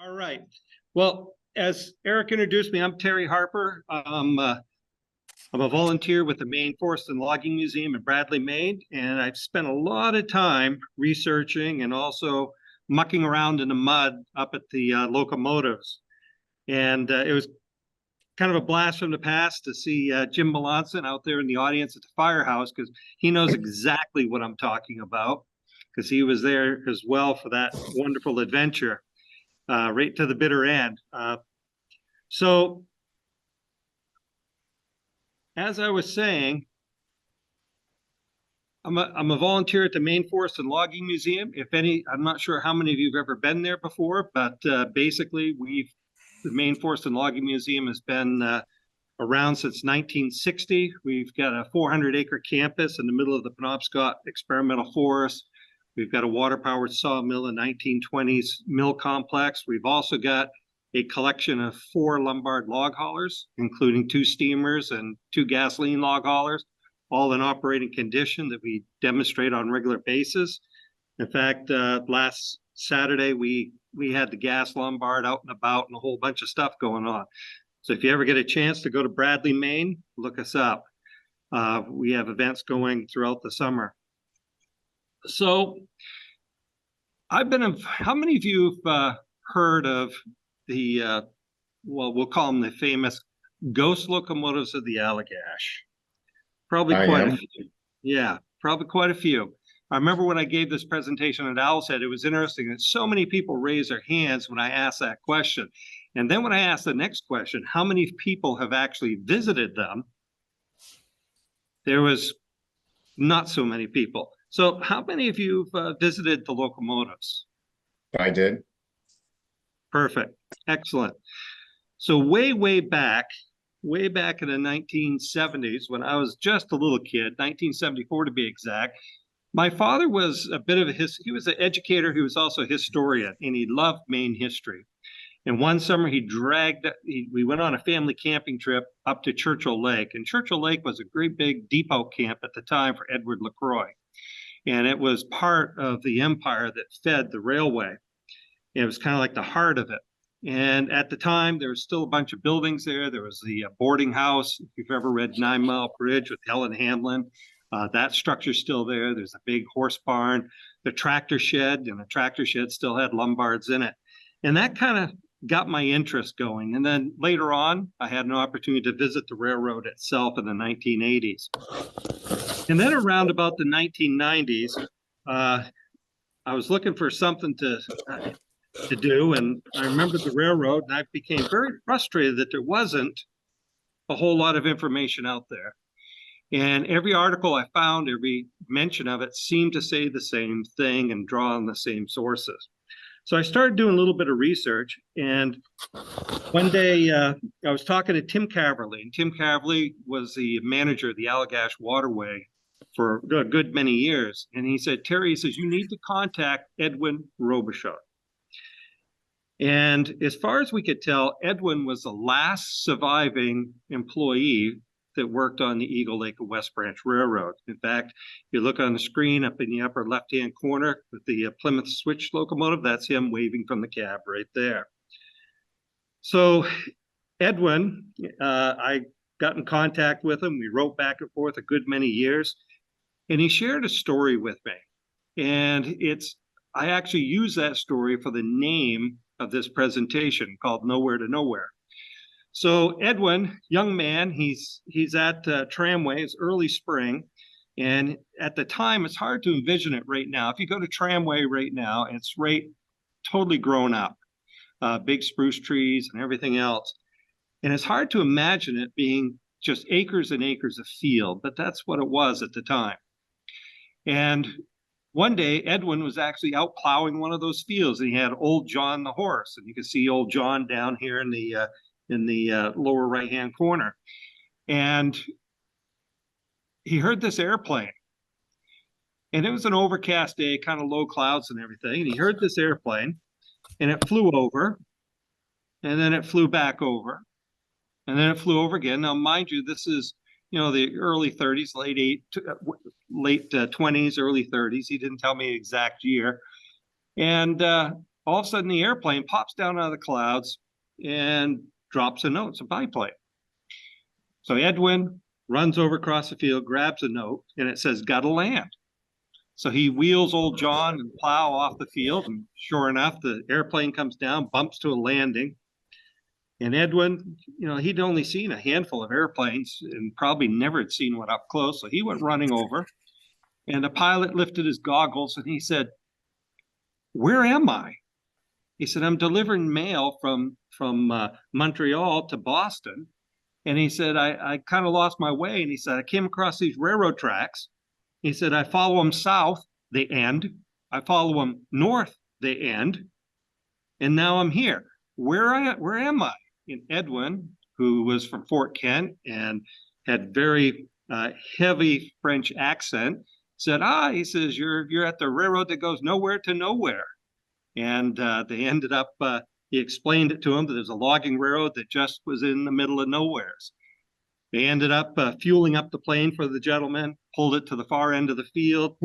All right. Well, as Eric introduced me, I'm Terry Harper. I'm a volunteer with the Maine Forest and Logging Museum in Bradley, Maine, and I've spent a lot of time researching and also mucking around in the mud up at the locomotives. And it was kind of a blast from the past to see Jim Melanson out there in the audience at the firehouse, because he knows exactly what I'm talking about, because he was there as well for that wonderful adventure. Right to the bitter end. So, as I was saying, I'm a volunteer at the Maine Forest and Logging Museum. I'm not sure how many of you have ever been there before, but basically, the Maine Forest and Logging Museum has been around since 1960. We've got a 400-acre campus in the middle of the Penobscot Experimental Forest. We've got a water-powered sawmill, a 1920s mill complex. We've also got a collection of 4 Lombard log haulers, including 2 steamers and 2 gasoline log haulers, all in operating condition that we demonstrate on a regular basis. In fact, last Saturday, we had the gas Lombard out and about and a whole bunch of stuff going on. So if you ever get a chance to go to Bradley, Maine, look us up. We have events going throughout the summer. So how many of you have heard of the, we'll call them the famous ghost locomotives of the Allagash? Probably quite a few. Yeah, probably quite a few. I remember when I gave this presentation at Owlshead, it was interesting that so many people raised their hands when I asked that question. And then when I asked the next question, how many people have actually visited them? There was not so many people. So how many of you have visited the locomotives? I did. Perfect. Excellent. So way back in the 1970s, when I was just a little kid, 1974 to be exact, my father was he was an educator. He was also a historian, and he loved Maine history. And one summer we went on a family camping trip up to Churchill Lake. And Churchill Lake was a great big depot camp at the time for Edward LaCroix. And it was part of the empire that fed the railway. It was kind of like the heart of it. And at the time, there was still a bunch of buildings there. There was the boarding house. If you've ever read 9 Mile Bridge with Helen Hamlin, that structure's still there. There's a big horse barn, the tractor shed, and the tractor shed still had Lombards in it. And that kind of got my interest going. And then later on, I had an opportunity to visit the railroad itself in the 1980s. And then around about the 1990s, I was looking for something to do. And I remembered the railroad, and I became very frustrated that there wasn't a whole lot of information out there. And every article I found, every mention of it seemed to say the same thing and draw on the same sources. So I started doing a little bit of research, and one day I was talking to Tim Caverly, and Tim Caverly was the manager of the Allagash Waterway for a good many years. And he said, Terry, he says, you need to contact Edwin Robichaud. And as far as we could tell, Edwin was the last surviving employee that worked on the Eagle Lake and West Branch Railroad. In fact, if you look on the screen up in the upper left-hand corner with the Plymouth switch locomotive, that's him waving from the cab right there. So Edwin, I got in contact with him. We wrote back and forth a good many years, and he shared a story with me. And I actually use that story for the name of this presentation, called Nowhere to Nowhere. So Edwin, young man, he's at Tramway. It's early spring, and at the time, it's hard to envision it right now. If you go to Tramway right now, it's totally grown up, big spruce trees and everything else, and it's hard to imagine it being just acres and acres of field, but that's what it was at the time. And one day, Edwin was actually out plowing one of those fields, and he had old John the horse, and you can see old John down here in the lower right-hand corner. And he heard this airplane. And it was an overcast day, kind of low clouds and everything. And he heard this airplane, and it flew over, and then it flew back over, and then it flew over again. Now, mind you, this is, the early 30s, late 20s, early 30s. He didn't tell me the exact year. And all of a sudden the airplane pops down out of the clouds and drops a note. It's a biplane. So Edwin runs over across the field, grabs a note, and it says, "Gotta land." So he wheels old John and plow off the field, and sure enough, the airplane comes down, bumps to a landing. And Edwin, he'd only seen a handful of airplanes and probably never had seen one up close. So he went running over, and the pilot lifted his goggles and he said, "Where am I?" He said, "I'm delivering mail from Montreal to Boston." And he said, I kind of lost my way. And he said, "I came across these railroad tracks." He said, "I follow them south, they end. I follow them north, they end. And now I'm here. Where am I?" And Edwin, who was from Fort Kent and had very heavy French accent, said, he says, you're at the railroad that goes nowhere to nowhere." And they ended up, he explained it to him that there's a logging railroad that just was in the middle of nowheres. They ended up fueling up the plane for the gentleman, pulled it to the far end of the field,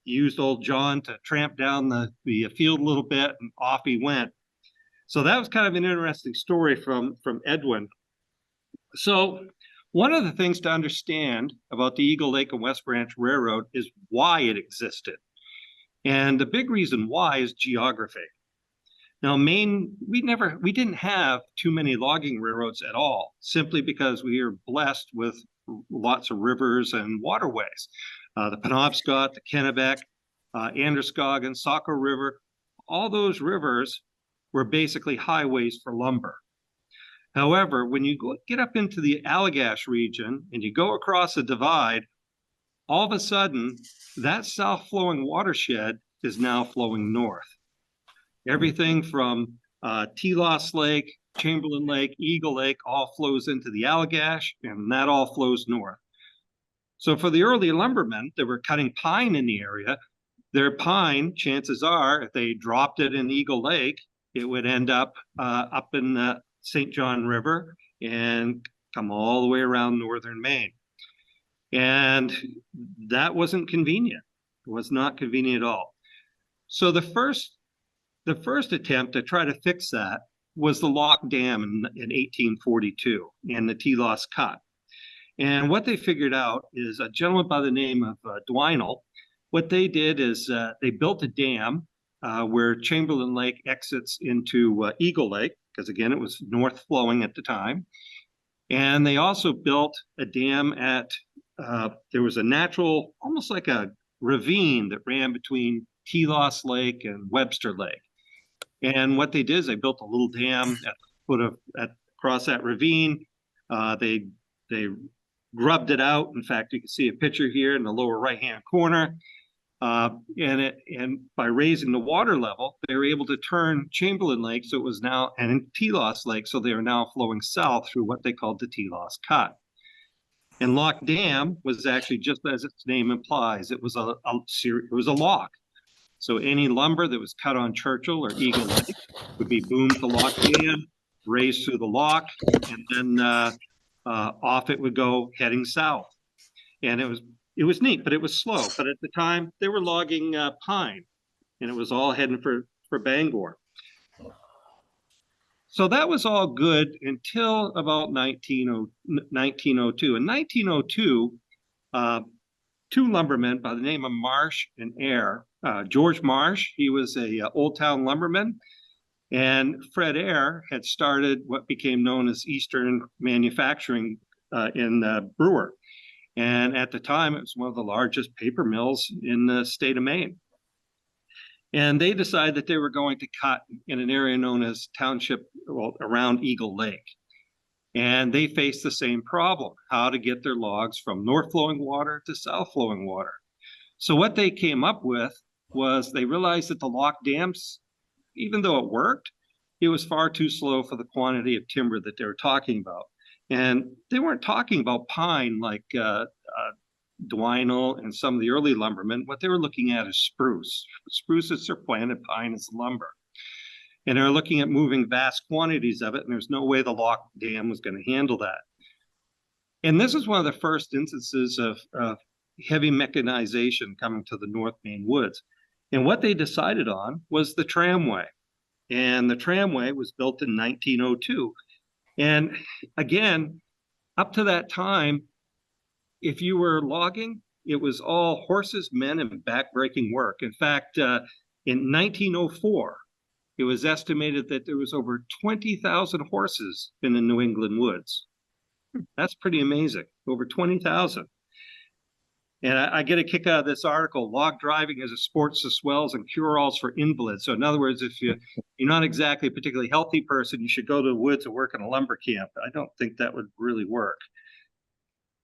used old John to tramp down the field a little bit, and off he went. So that was kind of an interesting story from Edwin. So one of the things to understand about the Eagle Lake and West Branch Railroad is why it existed. And the big reason why is geography. Now, Maine, we didn't have too many logging railroads at all, simply because we are blessed with lots of rivers and waterways. The Penobscot, the Kennebec, Androscoggin, Saco River, all those rivers were basically highways for lumber. However, when you get up into the Allagash region and you go across the divide, all of a sudden, that south-flowing watershed is now flowing north. Everything from Telos Lake, Chamberlain Lake, Eagle Lake all flows into the Allagash, and that all flows north. So for the early lumbermen that were cutting pine in the area, their pine, chances are, if they dropped it in Eagle Lake, it would end up in the St. John River and come all the way around northern Maine. And that wasn't convenient. It was not convenient at all. So the first attempt to try to fix that was the Lock Dam in 1842 and the Telos Cut. And what they figured out is a gentleman by the name of Dwinell. What they did is they built a dam where Chamberlain Lake exits into Eagle Lake, because again, it was north flowing at the time. And they also built a dam at, there was a natural, almost like a ravine that ran between Telos Lake and Webster Lake. And what they did is they built a little dam at the foot of, across that ravine. They grubbed it out. In fact, you can see a picture here in the lower right-hand corner. And by raising the water level, they were able to turn Chamberlain Lake, so it was now, and Telos Lake, so they are now flowing south through what they called the Telos Cut. And Lock Dam was actually, just as its name implies, it was a lock. So any lumber that was cut on Churchill or Eagle Lake would be boomed to Lock Dam, raised through the lock, and then off it would go heading south. And it was neat, but it was slow. But at the time, they were logging pine, and it was all heading for Bangor. So that was all good until about 1902. In 1902, two lumbermen by the name of Marsh and Eyre, George Marsh, he was a Old Town lumberman, and Fred Eyre had started what became known as Eastern Manufacturing in Brewer. And at the time, it was one of the largest paper mills in the state of Maine. And they decided that they were going to cut in an area known as Township, well, around Eagle Lake. And they faced the same problem, how to get their logs from north flowing water to south flowing water. So what they came up with was they realized that the lock dams, even though it worked, it was far too slow for the quantity of timber that they were talking about. And they weren't talking about pine like Dwinell and some of the early lumbermen. What they were looking at is spruce. Spruce is their planted, pine is lumber. And they're looking at moving vast quantities of it, and there's no way the lock dam was going to handle that. And this is one of the first instances of heavy mechanization coming to the North Maine woods. And what they decided on was the tramway. And the tramway was built in 1902. And again, up to that time, if you were logging, it was all horses, men, and backbreaking work. In fact, in 1904, it was estimated that there was over 20,000 horses in the New England woods. That's pretty amazing, over 20,000. And I get a kick out of this article, log driving as a sport to swells and cure-alls for invalids. So in other words, if you're not exactly a particularly healthy person, you should go to the woods and work in a lumber camp. I don't think that would really work.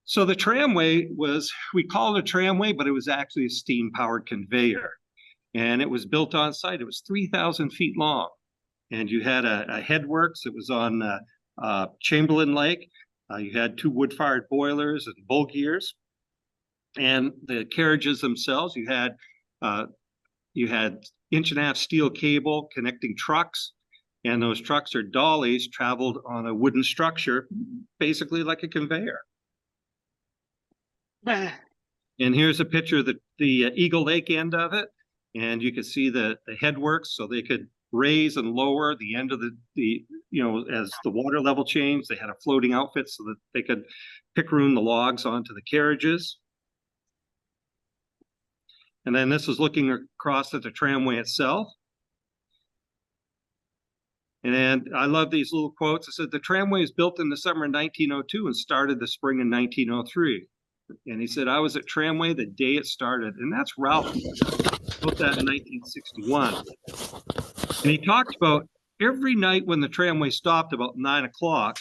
So the tramway was, we called it a tramway, but it was actually a steam-powered conveyor. And it was built on site. It was 3,000 feet long. And you had a headworks that was on Chamberlain Lake. You had 2 wood-fired boilers and bull gears. And the carriages themselves, you had 1.5-inch steel cable connecting trucks, and those trucks or dollies traveled on a wooden structure, basically like a conveyor. And here's a picture of the Eagle Lake end of it, and you can see the headworks, so they could raise and lower the end of the as the water level changed. They had a floating outfit so that they could pick-room the logs onto the carriages. And then this is looking across at the tramway itself. And I love these little quotes. It said, the tramway was built in the summer of 1902 and started the spring in 1903. And he said, I was at Tramway the day it started. And that's Ralph. He built that in 1961. And he talked about every night when the tramway stopped about 9 o'clock,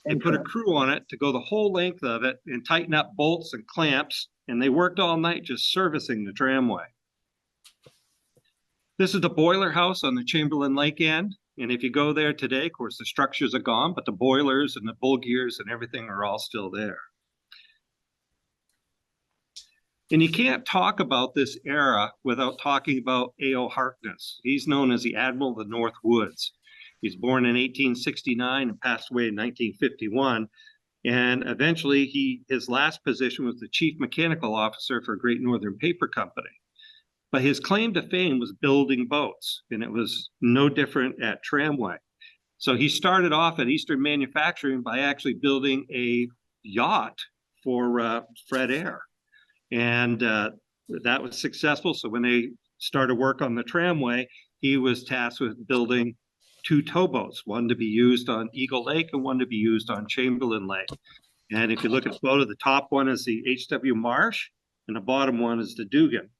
they put a crew on it to go the whole length of it and tighten up bolts and clamps. And they worked all night just servicing the tramway. This is the boiler house on the Chamberlain Lake end. And if you go there today, of course, the structures are gone, but the boilers and the bull gears and everything are all still there. And you can't talk about this era without talking about A.O. Harkness. He's known as the Admiral of the North Woods. He's born in 1869 and passed away in 1951. And eventually, his last position was the chief mechanical officer for Great Northern Paper Company. But his claim to fame was building boats, and it was no different at Tramway. So he started off at Eastern Manufacturing by actually building a yacht for Fred Air. And that was successful. So when they started work on the tramway, he was tasked with building 2 towboats, one to be used on Eagle Lake and one to be used on Chamberlain Lake. And if you look at the photo, the top one is the H.W. Marsh, and the bottom one is the Dugan.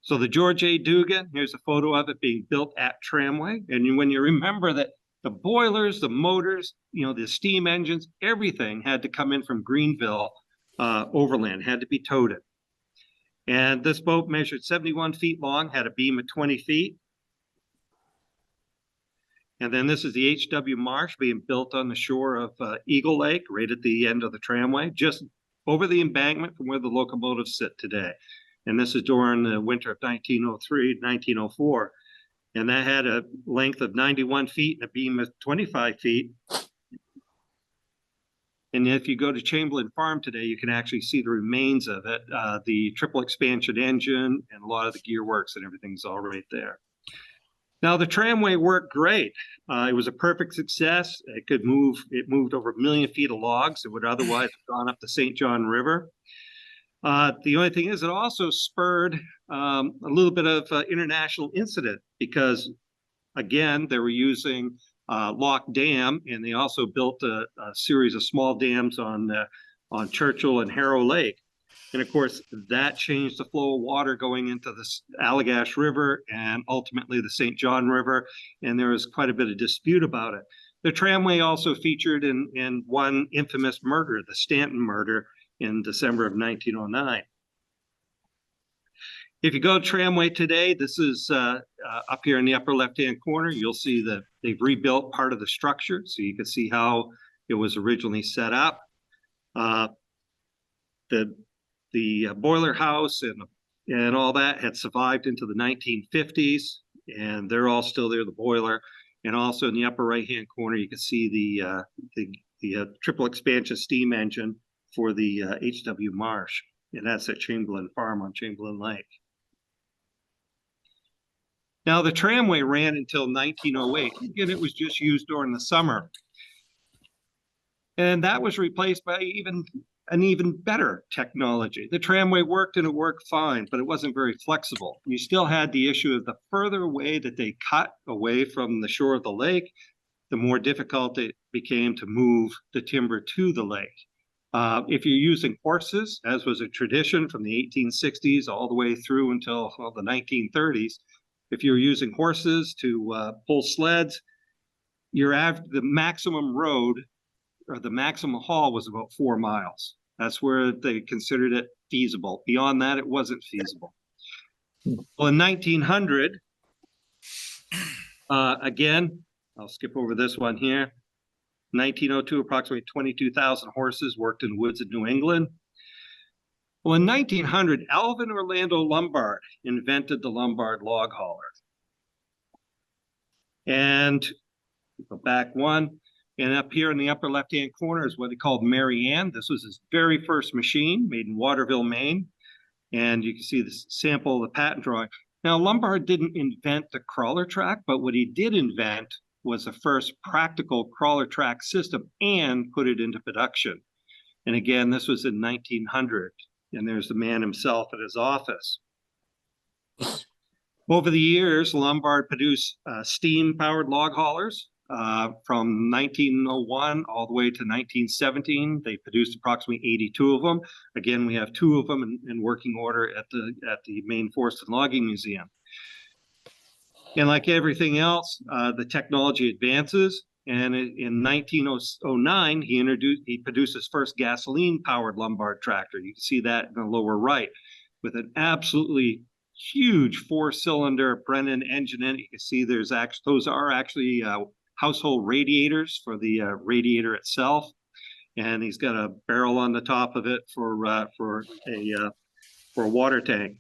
So the George A. Dugan, here's a photo of it being built at Tramway. And when you remember that the boilers, the motors, the steam engines, everything had to come in from Greenville overland, had to be towed. And this boat measured 71 feet long, had a beam of 20 feet. And then this is the H.W. Marsh being built on the shore of Eagle Lake, right at the end of the tramway, just over the embankment from where the locomotives sit today. And this is during the winter of 1903, 1904. And that had a length of 91 feet and a beam of 25 feet. And if you go to Chamberlain Farm today, you can actually see the remains of it, the triple expansion engine and a lot of the gear works and everything's all right there. Now, the tramway worked great. It was a perfect success. It moved over 1 million feet of logs that would otherwise have gone up the St. John River. The only thing is it also spurred a little bit of international incident because, again, they were using Lock Dam, and they also built a series of small dams on Churchill and Harrow Lake. And of course, that changed the flow of water going into the Allagash River and ultimately the St. John River. And there was quite a bit of dispute about it. The tramway also featured in one infamous murder, the Stanton murder in December of 1909. If you go to Tramway today, this is up here in the upper left-hand corner. You'll see that they've rebuilt part of the structure, so you can see how it was originally set up. The boiler house and all that had survived into the 1950s, and they're all still there, the boiler. And also in the upper right-hand corner, you can see the triple expansion steam engine for the H.W. Marsh, and that's at Chamberlain Farm on Chamberlain Lake. Now, the tramway ran until 1908. Again, it was just used during the summer. And that was replaced by an even better technology. The tramway worked and it worked fine, but it wasn't very flexible. You still had the issue of the further away that they cut away from the shore of the lake, the more difficult it became to move the timber to the lake. If you're using horses, as was a tradition from the 1860s all the way through until the 1930s, if you're using horses to pull sleds, the maximum road or the maximum haul was about 4 miles. That's where they considered it feasible. Beyond that, it wasn't feasible. Well, in 1900, again, I'll skip over this one here. 1902, approximately 22,000 horses worked in woods in New England. Well, in 1900, Alvin Orlando Lombard invented the Lombard log hauler. And go back one, and up here in the upper left-hand corner is what he called Mary Ann. This was his very first machine, made in Waterville, Maine. And you can see this sample of the patent drawing. Now, Lombard didn't invent the crawler track, but what he did invent was the first practical crawler track system and put it into production. And again, this was in 1900. And there's the man himself at his office. Over the years, Lombard produced steam-powered log haulers. From 1901 all the way to 1917, they produced approximately 82 of them. Again, we have 2 of them in working order at the Maine Forest Logging Museum. And like everything else, the technology advances. And in 1909, he produced his first gasoline-powered Lombard tractor. You can see that in the lower right, with an absolutely huge 4-cylinder Brennan engine in it. You can see those are actually household radiators for the radiator itself, and he's got a barrel on the top of it for a water tank.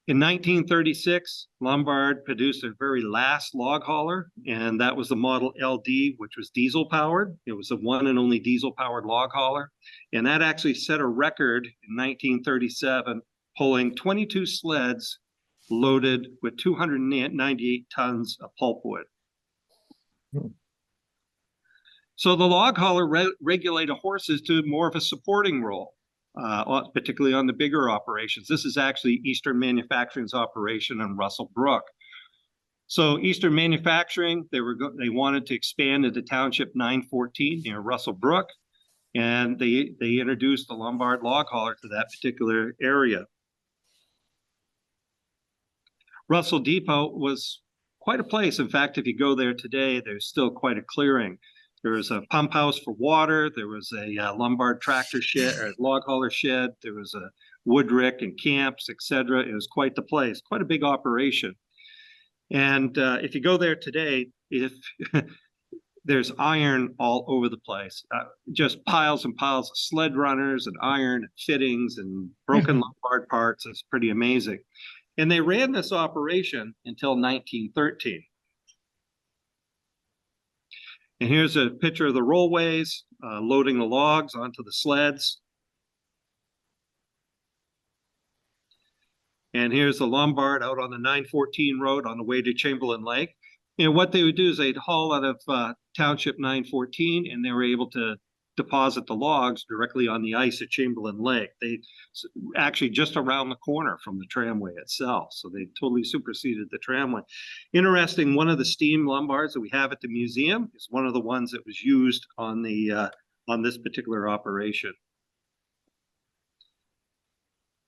In 1936, Lombard produced their very last log hauler, and that was the Model LD, which was diesel powered. It was the one and only diesel powered log hauler, and that actually set a record in 1937, pulling 22 sleds loaded with 298 tons of pulpwood. So the log hauler regulated horses to more of a supporting role, particularly on the bigger operations. This is actually Eastern Manufacturing's operation in Russell Brook. So Eastern Manufacturing, they wanted to expand into Township 914 near Russell Brook, and they introduced the Lombard log hauler to that particular area. Russell Depot was quite a place. In fact, if you go there today, there's still quite a clearing. There was a pump house for water. There was a Lombard tractor shed, or log hauler shed. There was a wood rick and camps, etc. It was quite the place, quite a big operation. And if you go there today, there's iron all over the place, just piles and piles of sled runners and iron fittings and broken Lombard parts. It's pretty amazing. And they ran this operation until 1913. And here's a picture of the rollways, loading the logs onto the sleds. And here's the Lombard out on the 914 road on the way to Chamberlain Lake. You know, what they would do is they'd haul out of Township 914, and they were able to deposit the logs directly on the ice at Chamberlain Lake. They actually just around the corner from the tramway itself. So they totally superseded the tramway. Interesting, one of the steam Lombards that we have at the museum is one of the ones that was used on this particular operation.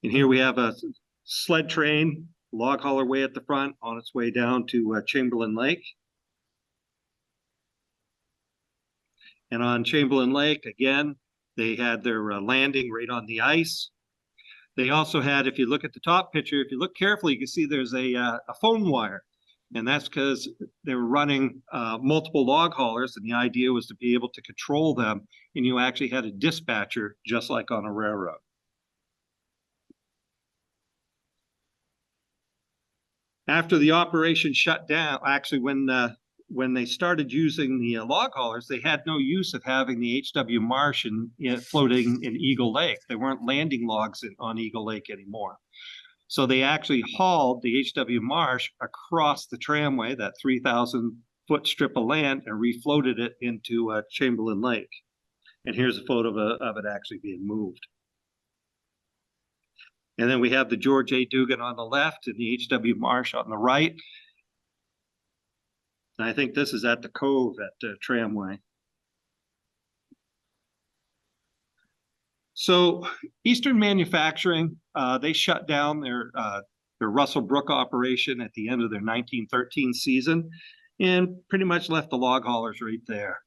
And here we have a sled train, log hauler way at the front on its way down to Chamberlain Lake. And on Chamberlain Lake, again, they had their landing right on the ice. They also had, if you look at the top picture, if you look carefully, you can see there's a phone wire. And that's because they were running multiple log haulers, and the idea was to be able to control them. And you actually had a dispatcher, just like on a railroad. After the operation shut down, actually when they started using the log haulers, they had no use of having the H.W. Marsh floating in Eagle Lake. They weren't landing logs on Eagle Lake anymore. So they actually hauled the H.W. Marsh across the tramway, that 3,000-foot strip of land, and refloated it into Chamberlain Lake. And here's a photo of it actually being moved. And then we have the George A. Dugan on the left and the H.W. Marsh on the right. And I think this is at the Cove at the tramway. So Eastern Manufacturing, they shut down their Russell Brook operation at the end of their 1913 season and pretty much left the log haulers right there.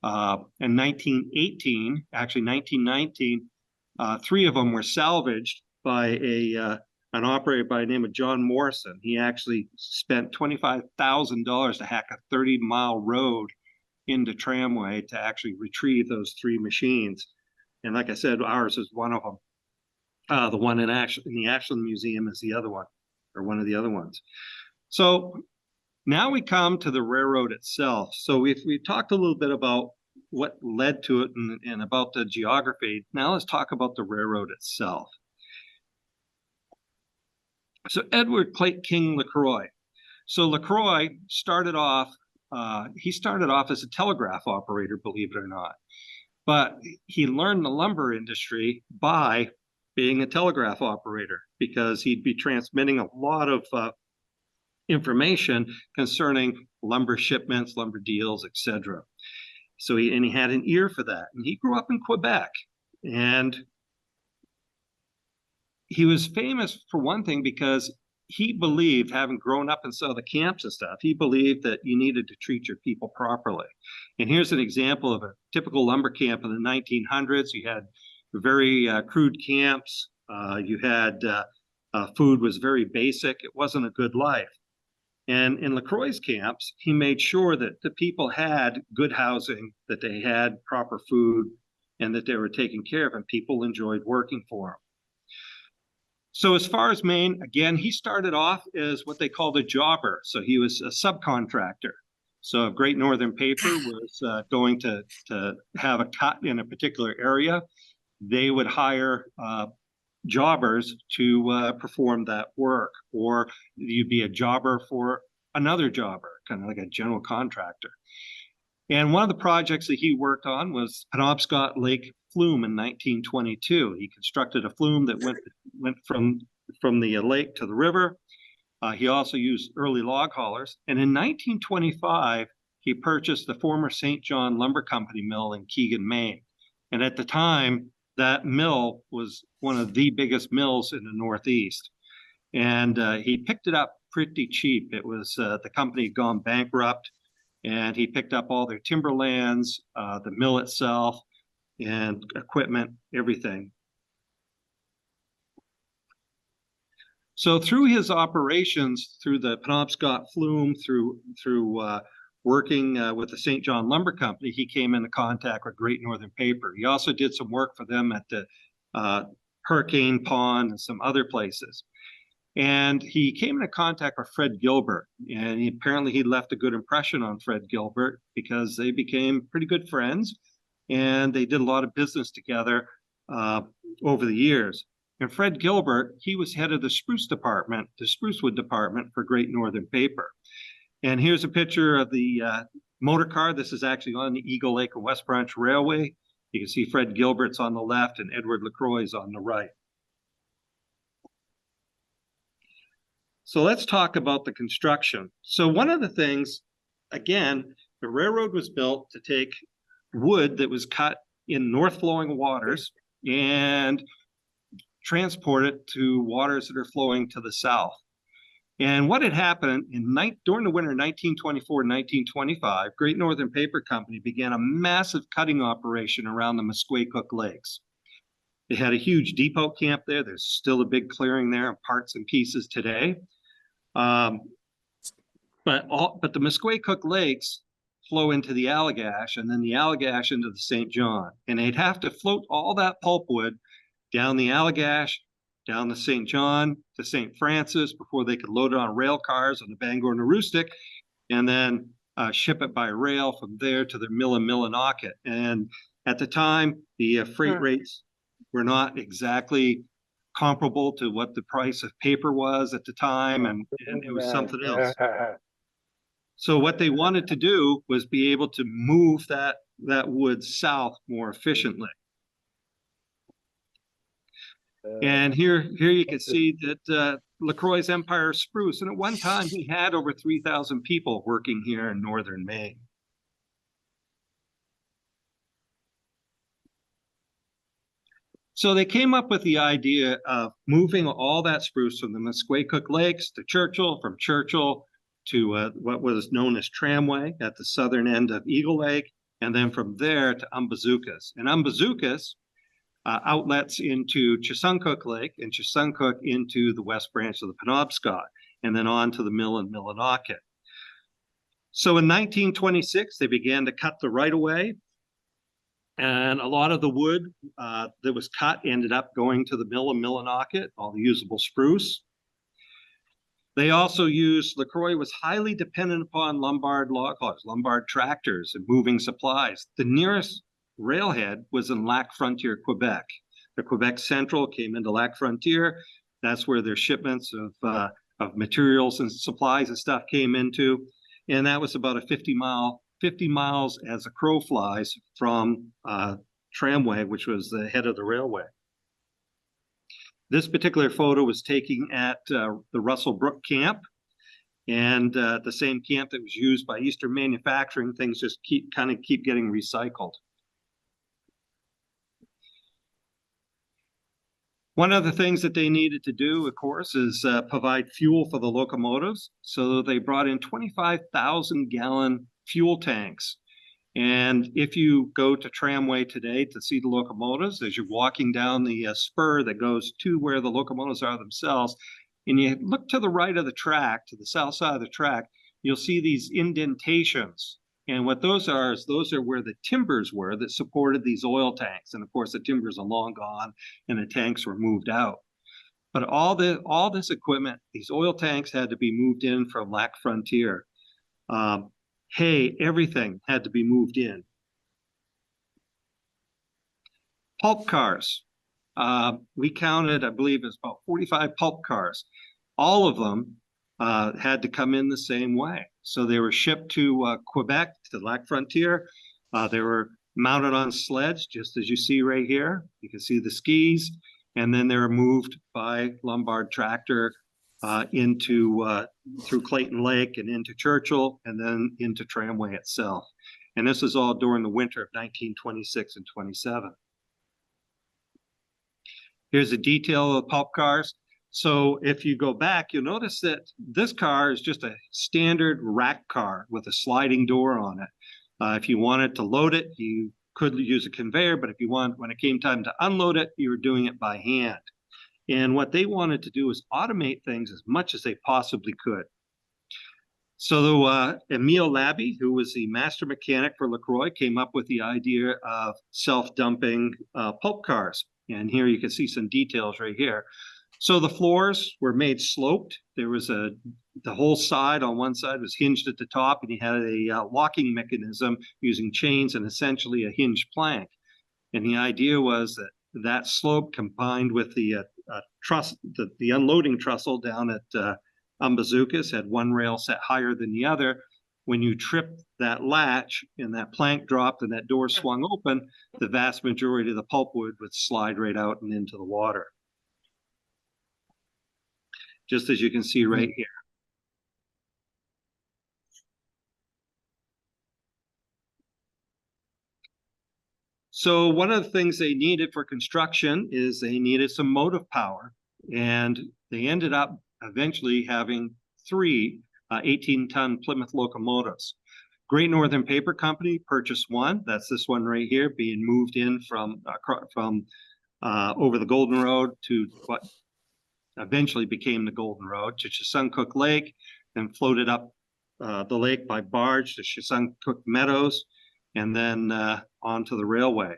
In 1918, actually 1919, 3 of them were salvaged by an operator by the name of John Morrison. He actually spent $25,000 to hack a 30-mile road into tramway to actually retrieve those 3 machines. And like I said, ours is one of them. The one in the Ashland Museum is the other one, or one of the other ones. So now we come to the railroad itself. So we've talked a little bit about what led to it and about the geography. Now let's talk about the railroad itself. So Edward Clayton King LaCroix. So LaCroix started off, he started off as a telegraph operator, believe it or not. But he learned the lumber industry by being a telegraph operator because he'd be transmitting a lot of information concerning lumber shipments, lumber deals, etc. So he had an ear for that. And he grew up in Quebec. And he was famous for one thing because he believed, having grown up in some of the camps and stuff, he believed that you needed to treat your people properly. And here's an example of a typical lumber camp in the 1900s. You had very crude camps. You had food was very basic. It wasn't a good life. And in LaCroix's camps, he made sure that the people had good housing, that they had proper food, and that they were taken care of, and people enjoyed working for him. So as far as Maine, again, he started off as what they called a jobber. So he was a subcontractor. So if Great Northern Paper was going to have a cut in a particular area, they would hire jobbers to perform that work. Or you'd be a jobber for another jobber, kind of like a general contractor. And one of the projects that he worked on was Penobscot Lake Flume in 1922. He constructed a flume that went from the lake to the river. He also used early log haulers. And in 1925, he purchased the former St. John Lumber Company mill in Keegan, Maine. And at the time, that mill was one of the biggest mills in the Northeast. And he picked it up pretty cheap. It was the company had gone bankrupt, and he picked up all their timberlands, the mill itself, and equipment, everything. So through his operations, through the Penobscot Flume, through working with the St. John Lumber Company, he came into contact with Great Northern Paper. He also did some work for them at the Hurricane Pond and some other places. And he came into contact with Fred Gilbert, and apparently he left a good impression on Fred Gilbert because they became pretty good friends, and they did a lot of business together over the years. And Fred Gilbert, he was head of the spruce department, the spruce wood department for Great Northern Paper. And here's a picture of the motor car. This is actually on the Eagle Lake and West Branch Railway. You can see Fred Gilbert's on the left and Edward LaCroix's on the right. So let's talk about the construction. So one of the things, again, the railroad was built to take wood that was cut in north flowing waters and transport it to waters that are flowing to the south. And what had happened during the winter 1924-1925, Great Northern Paper Company began a massive cutting operation around the Muskwacook Lakes. They had a huge depot camp there. There's still a big clearing there in parts and pieces today. But the Muskwacook Lakes flow into the Allagash, and then the Allagash into the St. John. And they'd have to float all that pulpwood down the Allagash, down the St. John to St. Francis before they could load it on rail cars on the Bangor and Aroostook, and then ship it by rail from there to the mill in Millinocket. And at the time, the freight rates were not exactly comparable to what the price of paper was at the time, and it was something else. So what they wanted to do was be able to move that wood south more efficiently. And here you can see that LaCroix's Empire spruce, and at one time he had over 3,000 people working here in northern Maine. So they came up with the idea of moving all that spruce from the Muskwacook Lakes to Churchill, from Churchill to what was known as Tramway at the southern end of Eagle Lake, and then from there to Umbazookas. And Umbazookas outlets into Chesuncook Lake, and Chesuncook into the west branch of the Penobscot, and then on to the mill in Millinocket. So in 1926, they began to cut the right-of-way, and a lot of the wood that was cut ended up going to the mill in Millinocket, all the usable spruce. They also used, LaCroix was highly dependent upon Lombard log haulers, Lombard tractors, and moving supplies. The nearest railhead was in Lac Frontier, Quebec. The Quebec Central came into Lac Frontier. That's where their shipments of materials and supplies and stuff came into. And that was about a 50 miles as a crow flies from Tramway, which was the head of the railway. This particular photo was taken at the Russell Brook camp, and the same camp that was used by Eastern Manufacturing. Things just keep getting recycled. One of the things that they needed to do, of course, is provide fuel for the locomotives. So they brought in 25,000-gallon fuel tanks. And if you go to Tramway today to see the locomotives, as you're walking down the spur that goes to where the locomotives are themselves, and you look to the right of the track, to the south side of the track, you'll see these indentations. And what those are is those are where the timbers were that supported these oil tanks. And of course, the timbers are long gone and the tanks were moved out. But all this equipment, these oil tanks had to be moved in from Lac Frontier. Hay, everything had to be moved in. Pulp cars. We counted, I believe, it's about 45 pulp cars. All of them had to come in the same way. So they were shipped to Quebec, to Lac Frontier. They were mounted on sleds, just as you see right here. You can see the skis. And then they were moved by Lombard tractor through Clayton Lake and into Churchill, and then into Tramway itself. And this is all during the winter of 1926 and 27. Here's a detail of the pulp cars. So if you go back, you'll notice that this car is just a standard rack car with a sliding door on it. If you wanted to load it, you could use a conveyor, but when it came time to unload it, you were doing it by hand. And what they wanted to do was automate things as much as they possibly could. So Emile Labby, who was the master mechanic for LaCroix, came up with the idea of self-dumping pulp cars. And here you can see some details right here. So the floors were made sloped. There was the whole side on one side was hinged at the top, and you had a locking mechanism using chains and essentially a hinged plank. And the idea was that slope combined with the unloading trestle down at Umbazookas had one rail set higher than the other. When you tripped that latch and that plank dropped and that door swung open, the vast majority of the pulpwood would slide right out and into the water. Just as you can see right here. So one of the things they needed for construction is they needed some motive power, and they ended up eventually having 3 18-ton Plymouth locomotives. Great Northern Paper Company purchased one. That's this one right here, being moved in from over the Golden Road to what eventually became the Golden Road, to Chesuncook Lake, and floated up the lake by barge to Chesuncook Meadows, and then onto the railway.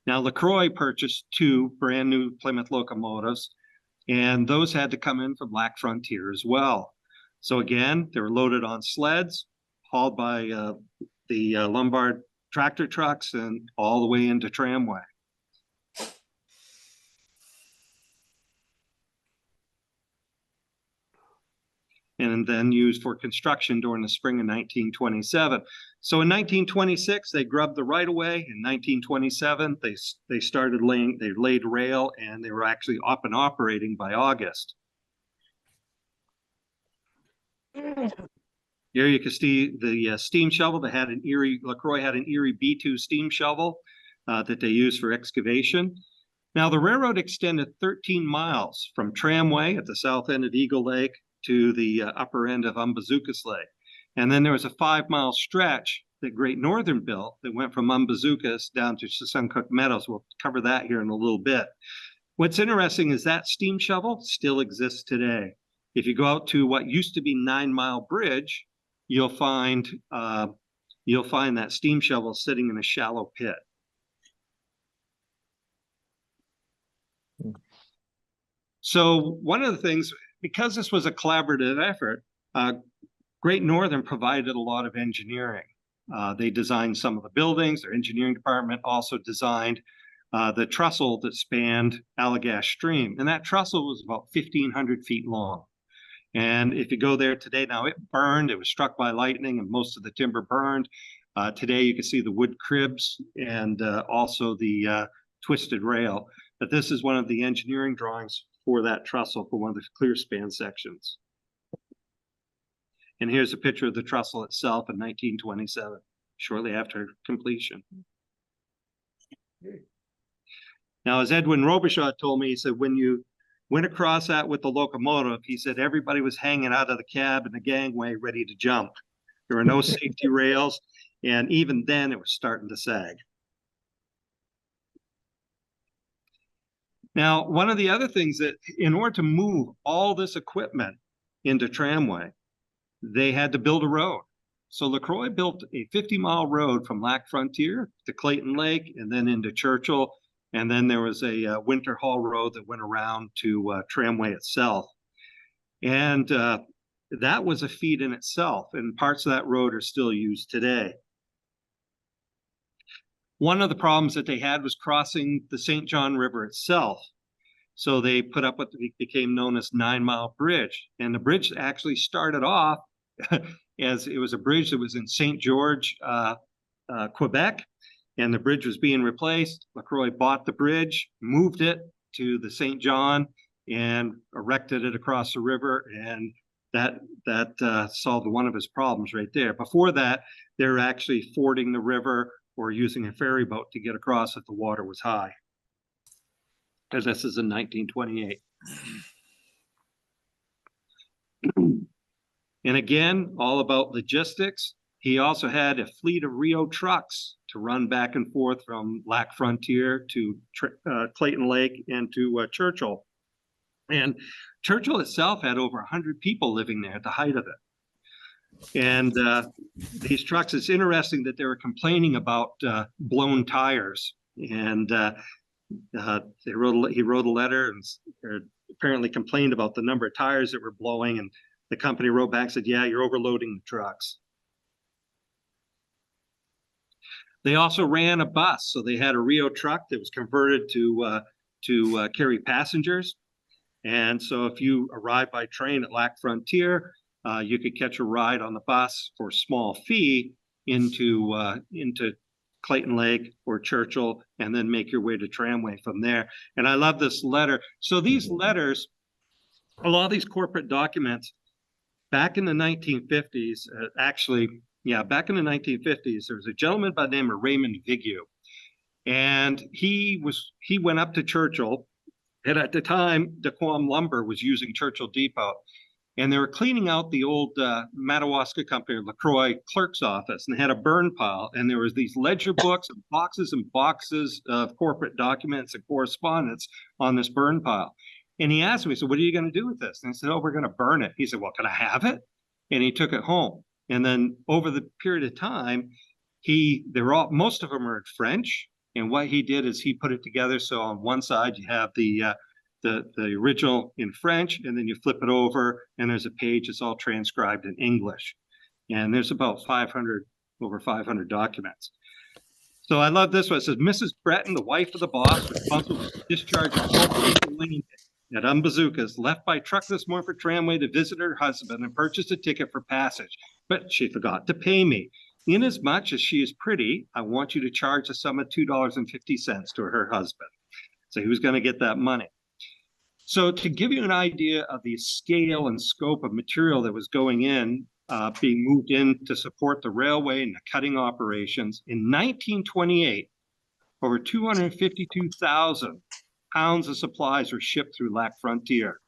Now, LaCroix purchased 2 brand new Plymouth locomotives, and those had to come in from Lac Frontier as well. So again, they were loaded on sleds, hauled by the Lombard tractor trucks and all the way into tramway. And then used for construction during the spring of 1927. So in 1926, they grubbed the right-of-way. In 1927, they started they laid rail, and they were actually up and operating by August. Here you can see the steam shovel. They had LaCroix had an Erie B2 steam shovel that they used for excavation. Now the railroad extended 13 miles from Tramway at the south end of Eagle Lake to the upper end of Umbazookas Lake. And then there was a 5-mile stretch that Great Northern built that went from Umbazookas down to Suncook Meadows. We'll cover that here in a little bit. What's interesting is that steam shovel still exists today. If you go out to what used to be 9 Mile Bridge, you'll find that steam shovel sitting in a shallow pit. So one of the things, because this was a collaborative effort, Great Northern provided a lot of engineering. They designed some of the buildings. Their engineering department also designed the trestle that spanned Allagash Stream. And that trestle was about 1,500 feet long. And if you go there today, now it burned, it was struck by lightning, and most of the timber burned. Today you can see the wood cribs and also the twisted rail. But this is one of the engineering drawings for that trestle for one of the clear span sections. And here's a picture of the trestle itself in 1927, shortly after completion. Now, as Edwin Robichaud told me, he said, when you went across that with the locomotive, he said everybody was hanging out of the cab and the gangway ready to jump. There were no safety rails, and even then it was starting to sag. Now, one of the other things that in order to move all this equipment into Tramway, they had to build a road. So LaCroix built a 50-mile road from Lac Frontier to Clayton Lake and then into Churchill. And then there was a Winter Hall Road that went around to Tramway itself. And that was a feat in itself. And parts of that road are still used today. One of the problems that they had was crossing the St. John River itself. So they put up what became known as 9 Mile Bridge. And the bridge actually started off as it was a bridge that was in St. George, Quebec. And the bridge was being replaced. LaCroix bought the bridge, moved it to the St. John, and erected it across the river. And that solved one of his problems right there. Before that, they were actually fording the river or using a ferry boat to get across if the water was high. Because this is in 1928. And again, all about logistics. He also had a fleet of Rio trucks to run back and forth from Lac Frontier to Clayton Lake and to Churchill. And Churchill itself had over 100 people living there at the height of it. And these trucks, it's interesting that they were complaining about blown tires. And he wrote a letter and apparently complained about the number of tires that were blowing. And the company wrote back and said, yeah, you're overloading the trucks. They also ran a bus. So they had a Rio truck that was converted to carry passengers. And so if you arrived by train at Lac Frontier, you could catch a ride on the bus for a small fee into Clayton Lake or Churchill, and then make your way to Tramway from there. And I love this letter. So these letters, a lot of these corporate documents, back in the 1950s, back in the 1950s, there was a gentleman by the name of Raymond Vigue. And he went up to Churchill. And at the time, Daquam Lumber was using Churchill Depot. And they were cleaning out the old Madawaska Company, LaCroix clerk's office, and they had a burn pile. And there was these ledger books and boxes of corporate documents and correspondence on this burn pile. And he asked me, he said, what are you going to do with this? And I said, oh, we're going to burn it. He said, well, can I have it? And he took it home. And then over the period of time, most of them are in French. And what he did is he put it together. So on one side, you have the original in French, and then you flip it over, and there's a page that's all transcribed in English. And there's about over 500 documents. So I love this one. It says, Mrs. Breton, the wife of the boss, responsible for the discharge of 12 people at Umbazookas, left by truck this morning for tramway to visit her husband and purchased a ticket for passage, but she forgot to pay me. Inasmuch as she is pretty, I want you to charge a sum of $2.50 to her husband. So he was going to get that money. So to give you an idea of the scale and scope of material that was going in, being moved in to support the railway and the cutting operations, in 1928, over 252,000 pounds of supplies were shipped through Lac Frontier.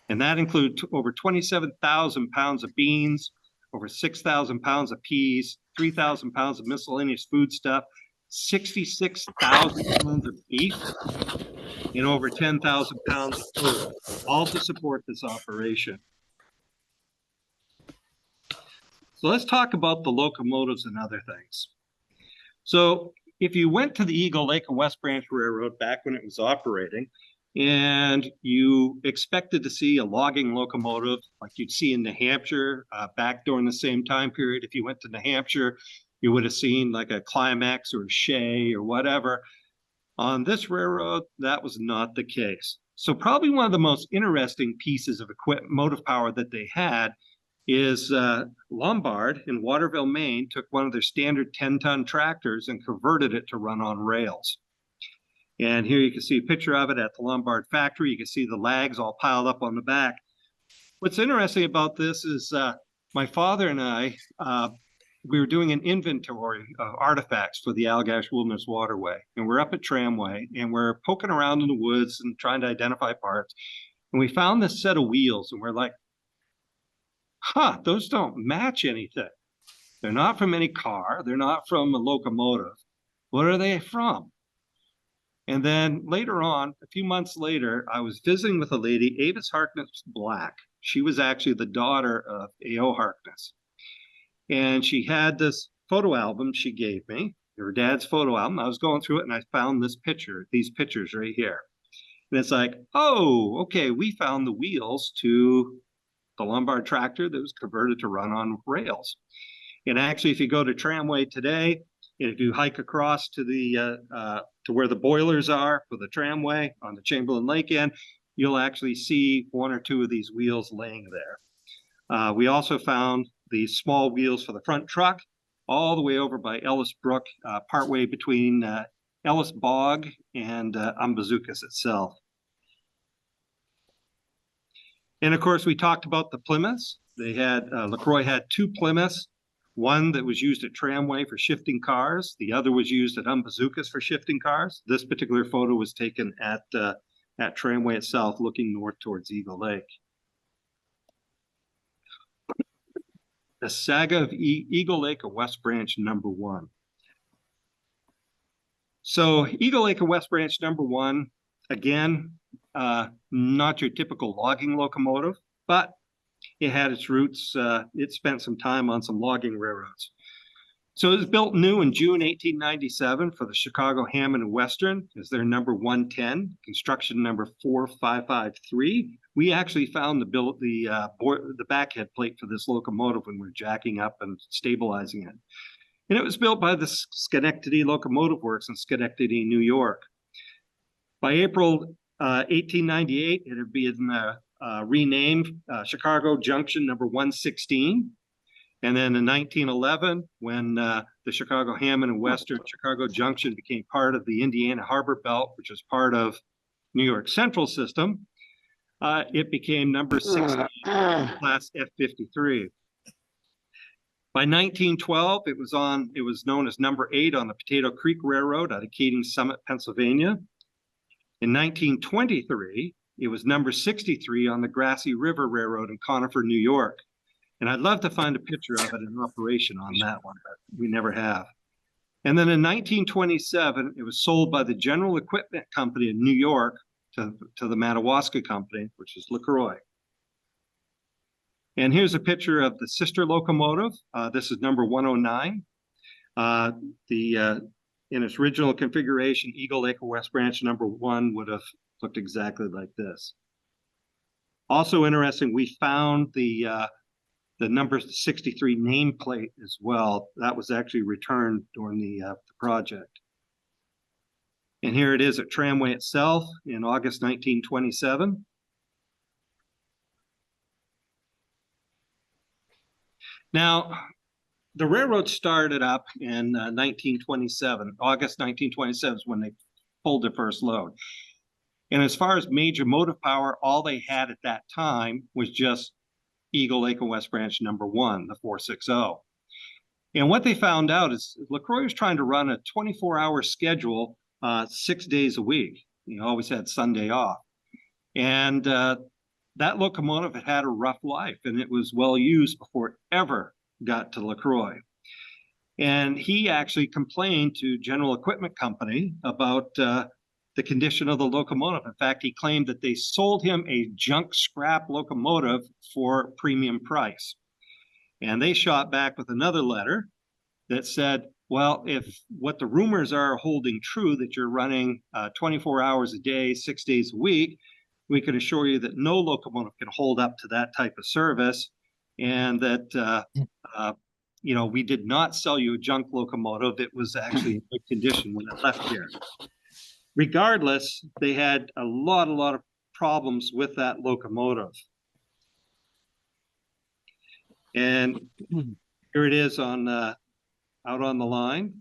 And that included over 27,000 pounds of beans, over 6,000 pounds of peas, 3,000 pounds of miscellaneous foodstuff, 66,000 pounds of beef, and over 10,000 pounds of food, all to support this operation. So let's talk about the locomotives and other things. So if you went to the Eagle Lake and West Branch Railroad back when it was operating, and you expected to see a logging locomotive like you'd see in New Hampshire back during the same time period, if you went to New Hampshire, you would have seen like a Climax or a Shea or whatever. On this railroad, that was not the case. So probably one of the most interesting pieces of equipment, motive power that they had is Lombard in Waterville, Maine, took one of their standard 10-ton tractors and converted it to run on rails. And here you can see a picture of it at the Lombard factory. You can see the lags all piled up on the back. What's interesting about this is my father and I, we were doing an inventory of artifacts for the Allagash Wilderness Waterway. And we're up at Tramway, and we're poking around in the woods and trying to identify parts. And we found this set of wheels, and we're like, huh, those don't match anything. They're not from any car. They're not from a locomotive. What are they from? And then later on, a few months later, I was visiting with a lady, Avis Harkness Black. She was actually the daughter of A.O. Harkness. And she had this photo album she gave me, her dad's photo album. I was going through it and I found this picture, these pictures right here. And it's like, oh, okay, we found the wheels to the Lombard tractor that was converted to run on rails. And actually, if you go to Tramway today, and if you hike across to the to where the boilers are for the tramway on the Chamberlain Lake end, you'll actually see one or two of these wheels laying there. We also found these small wheels for the front truck, all the way over by Ellis Brook, partway between Ellis Bog and Umbazookas itself. And of course, we talked about the Plymouths. They had, LaCroix had two Plymouths, one that was used at Tramway for shifting cars. The other was used at Umbazookas for shifting cars. This particular photo was taken at Tramway itself, looking north towards Eagle Lake. The Saga of Eagle Lake of West Branch #1. So Eagle Lake of West Branch #1, again, not your typical logging locomotive, but it had its roots. It spent some time on some logging railroads. So it was built new in June 1897 for the Chicago Hammond and Western as their number 110, construction number 4553. We actually found the backhead plate for this locomotive when we were jacking up and stabilizing it. And it was built by the Schenectady Locomotive Works in Schenectady, New York. By April 1898, it had been renamed Chicago Junction number 116. And then in 1911, when the Chicago Hammond and Western Chicago Junction became part of the Indiana Harbor Belt, which is part of New York Central System, it became number 16, class F53. By 1912, it was known as number 8 on the Potato Creek Railroad out of Keating Summit, Pennsylvania. In 1923, it was number 63 on the Grassy River Railroad in Conifer, New York. And I'd love to find a picture of it in operation on that one, but we never have. And then in 1927, it was sold by the General Equipment Company in New York to the Madawaska Company, which is LaCroix. And here's a picture of the sister locomotive. This is number 109. In its original configuration, Eagle Lake or West Branch #1 would have looked exactly like this. Also interesting, we found the the number 63 nameplate as well. That was actually returned during the project. And here it is at Tramway itself in August 1927. Now, the railroad started up in 1927. August 1927 is when they pulled their first load. And as far as major motive power, all they had at that time was just Eagle Lake and West Branch number 1, the 460. And what they found out is LaCroix was trying to run a 24-hour schedule 6 days a week. You always had Sunday off. And that locomotive had a rough life, and it was well used before it ever got to LaCroix. And he actually complained to General Equipment Company about the condition of the locomotive. In fact, he claimed that they sold him a junk scrap locomotive for premium price. And they shot back with another letter that said, well, if what the rumors are holding true, that you're running 24 hours a day, 6 days a week, we can assure you that no locomotive can hold up to that type of service, and that we did not sell you a junk locomotive. It was actually in good condition when it left here. Regardless, they had a lot of problems with that locomotive. And here it is on out on the line.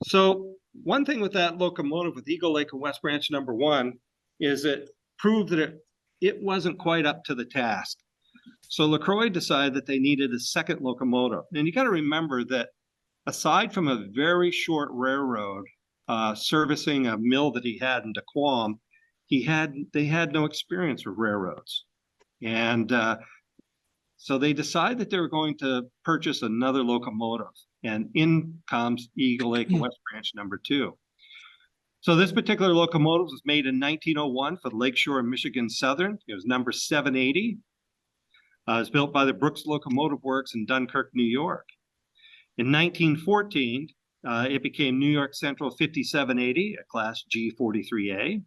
So one thing with that locomotive with Eagle Lake and West Branch number 1 is it proved that it wasn't quite up to the task. So LaCroix decided that they needed a second locomotive. And you got to remember that aside from a very short railroad servicing a mill that he had in Dequam, they had no experience with railroads. And so they decided that they were going to purchase another locomotive. And in comes Eagle Lake and West Branch number 2. So this particular locomotive was made in 1901 for the Lakeshore and Michigan Southern. It was number 780. It was built by the Brooks Locomotive Works in Dunkirk, New York. In 1914, it became New York Central 5780, a Class G43A.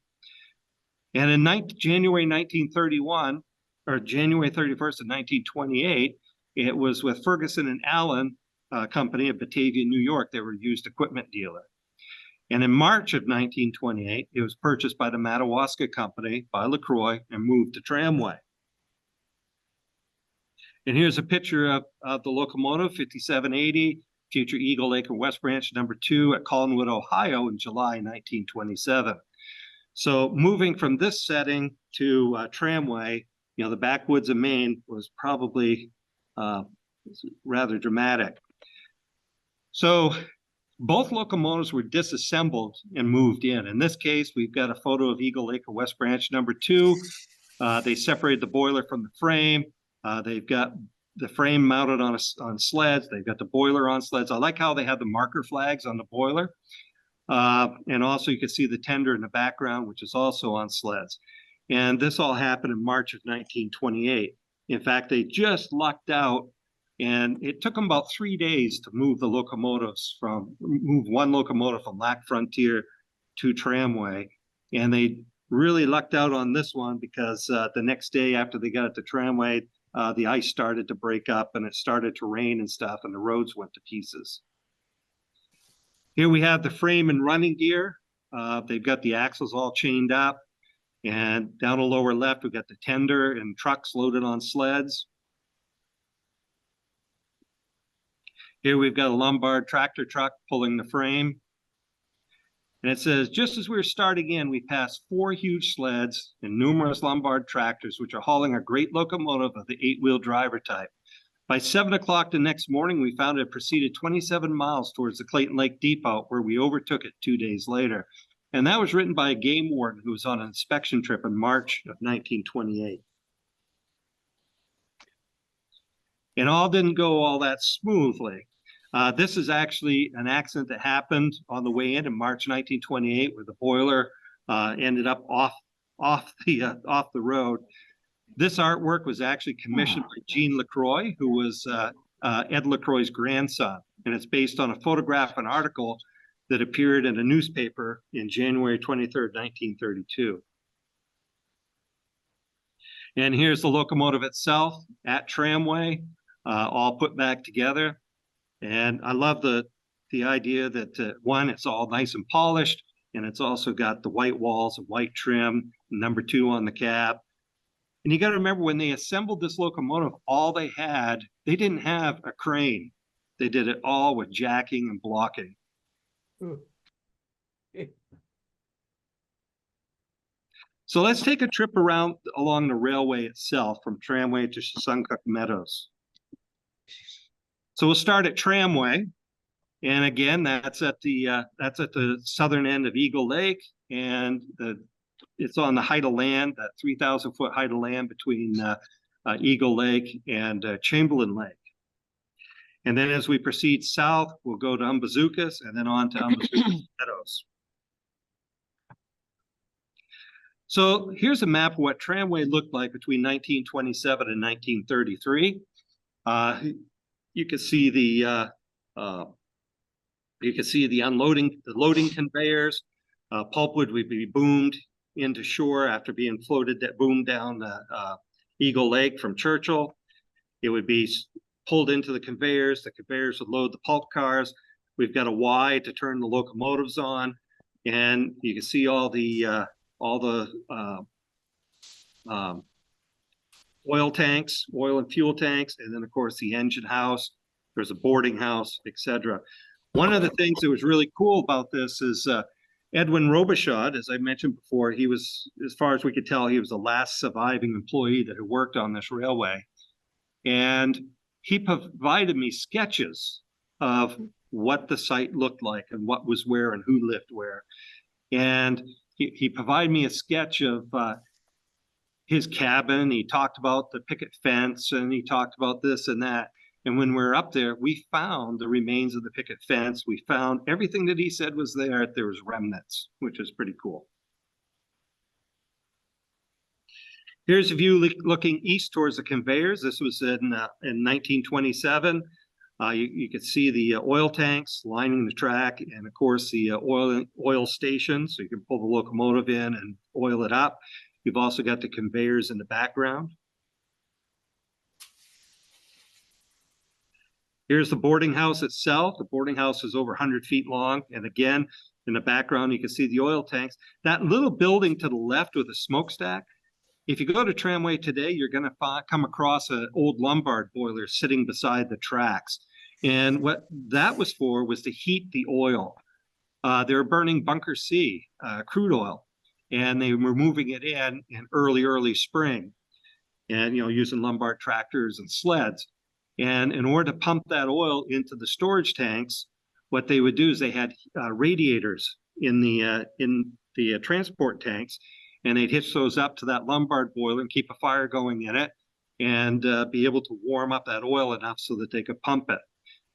And in January 1931, or January 31st of 1928, it was with Ferguson and Allen Company of Batavia, New York. They were a used equipment dealer. And in March of 1928, it was purchased by the Madawaska Company by LaCroix and moved to Tramway. And here's a picture of the locomotive, 5780, future Eagle Lake and West Branch number 2 at Collinwood, Ohio in July 1927. So moving from this setting to Tramway, the backwoods of Maine was probably rather dramatic. So both locomotives were disassembled and moved in. In this case, we've got a photo of Eagle Lake and West Branch number 2. They separated the boiler from the frame. They've got the frame mounted on sleds. They've got the boiler on sleds. I like how they have the marker flags on the boiler. And also you can see the tender in the background, which is also on sleds. And this all happened in March of 1928. In fact, they just lucked out, and it took them about 3 days to move one locomotive from Lac Frontier to Tramway. And they really lucked out on this one because the next day after they got it to Tramway, the ice started to break up and it started to rain and stuff, and the roads went to pieces. Here we have the frame and running gear. They've got the axles all chained up. And down the lower left, we've got the tender and trucks loaded on sleds. Here we've got a Lombard tractor truck pulling the frame. And it says, just as we were starting in, we passed 4 huge sleds and numerous Lombard tractors, which are hauling a great locomotive of the 8-wheel driver type. By 7 o'clock the next morning, we found it proceeded 27 miles towards the Clayton Lake Depot, where we overtook it 2 days later. And that was written by a game warden who was on an inspection trip in March of 1928. And all didn't go all that smoothly. This is actually an accident that happened on the way in March 1928, where the boiler ended up off the road. This artwork was actually commissioned by Jean LaCroix, who was Ed LaCroix's grandson, and it's based on a photograph and article that appeared in a newspaper in January 23rd, 1932. And here's the locomotive itself at Tramway, all put back together. And I love the idea that one, it's all nice and polished, and it's also got the white walls and white trim, number 2 on the cab. And you got to remember, when they assembled this locomotive, they didn't have a crane. They did it all with jacking and blocking. So let's take a trip along the railway itself from Tramway to Suncook Meadows. So we'll start at Tramway. And again, that's at the southern end of Eagle Lake, and it's on the height of land, that 3,000-foot height of land between Eagle Lake and Chamberlain Lake. And then as we proceed south, we'll go to Umbazookas and then on to Umbazookas Meadows. So here's a map of what Tramway looked like between 1927 and 1933. You can see the loading conveyors. Pulpwood would be boomed into shore after being boomed down Eagle Lake from Churchill. It would be pulled into the conveyors. The conveyors would load the pulp cars. We've got a Y to turn the locomotives on, and you can see all the oil tanks, oil and fuel tanks, and then of course the engine house. There's a boarding house, etc. One of the things that was really cool about this is Edwin Robichaud, as I mentioned before, he was, as far as we could tell, he was the last surviving employee that had worked on this railway. And he provided me sketches of what the site looked like and what was where and who lived where. And he provided me a sketch of his cabin. He talked about the picket fence, and he talked about this and that. And when we were up there, we found the remains of the picket fence. We found everything that he said was there. There was remnants, which is pretty cool. Here's a view looking east towards the conveyors. This was in 1927. You could see the oil tanks lining the track, and of course the oil station, so you can pull the locomotive in and oil it up. You've also got the conveyors in the background. Here's the boarding house itself. The boarding house is over 100 feet long, and again, in the background, you can see the oil tanks. That little building to the left with a smokestack, if you go to Tramway today, you're going to come across an old Lombard boiler sitting beside the tracks. And what that was for was to heat the oil. They were burning Bunker C, crude oil, and they were moving it in early spring, and using Lombard tractors and sleds. And in order to pump that oil into the storage tanks, what they would do is they had radiators in the transport tanks, and they'd hitch those up to that Lombard boiler and keep a fire going in it, and be able to warm up that oil enough so that they could pump it.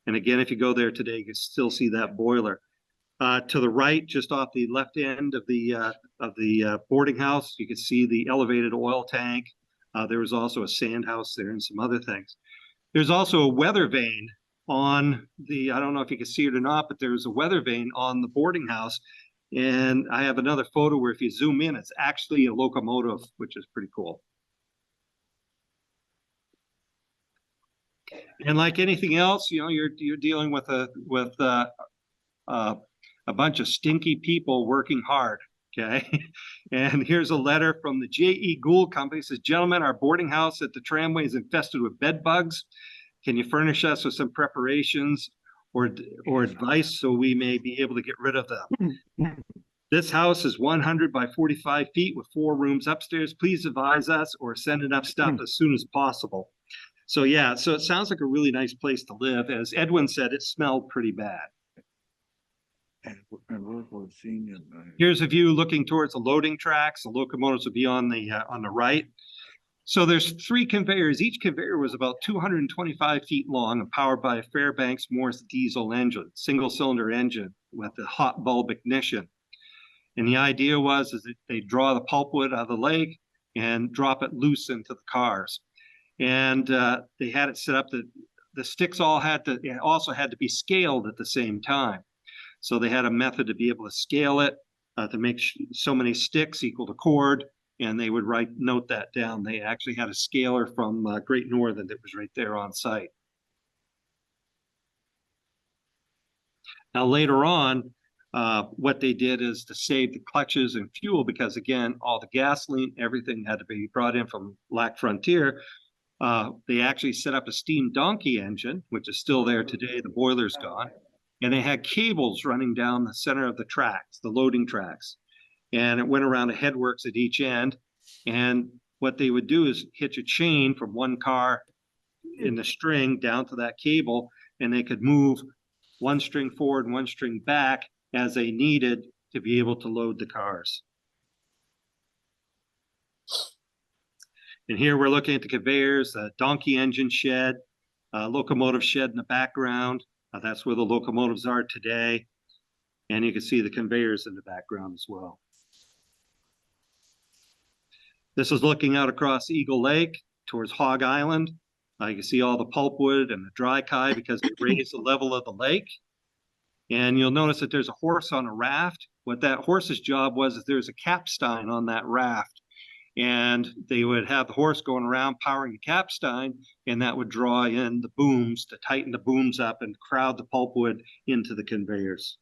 And again, if you go there today, you can still see that boiler. To the right, just off the left end of the boarding house, you can see the elevated oil tank. There was also a sand house there and some other things. There's also a weather vane on I don't know if you can see it or not, but there's a weather vane on the boarding house. And I have another photo where if you zoom in, it's actually a locomotive, which is pretty cool. And like anything else, you're dealing with a bunch of stinky people working hard. Okay. And here's a letter from the J.E. Gould Company. It says, "Gentlemen, our boarding house at the Tramway is infested with bed bugs. Can you furnish us with some preparations or advice so we may be able to get rid of them? This house is 100 by 45 feet with 4 rooms upstairs. Please advise us or send enough stuff as soon as possible." So yeah, so it sounds like a really nice place to live. As Edwin said, it smelled pretty bad. Here's a view looking towards the loading tracks. The locomotives would be on the right. So there's 3 conveyors. Each conveyor was about 225 feet long and powered by a Fairbanks Morse diesel engine, single-cylinder engine with a hot bulb ignition. And the idea was that they draw the pulpwood out of the lake and drop it loose into the cars. And they had it set up that the sticks also had to be scaled at the same time. So they had a method to be able to scale it to make so many sticks equal to cord. and they would note that down. They actually had a scaler from Great Northern that was right there on site. Now, later on, what they did is to save the clutches and fuel, because again, all the gasoline, everything had to be brought in from Lac Frontier. They actually set up a steam donkey engine, which is still there today. The boiler's gone. And they had cables running down the center of the tracks, the loading tracks. And it went around the headworks at each end. And what they would do is hitch a chain from one car in the string down to that cable, and they could move one string forward and one string back as they needed to be able to load the cars. And here we're looking at the conveyors, a donkey engine shed, a locomotive shed in the background. That's where the locomotives are today. And you can see the conveyors in the background as well. This is looking out across Eagle Lake towards Hog Island. You can see all the pulpwood and the dry kai because they raise the level of the lake. And you'll notice that there's a horse on a raft. What that horse's job was is there's a capstan on that raft. And they would have the horse going around powering the capstan, and that would draw in the booms to tighten the booms up and crowd the pulpwood into the conveyors.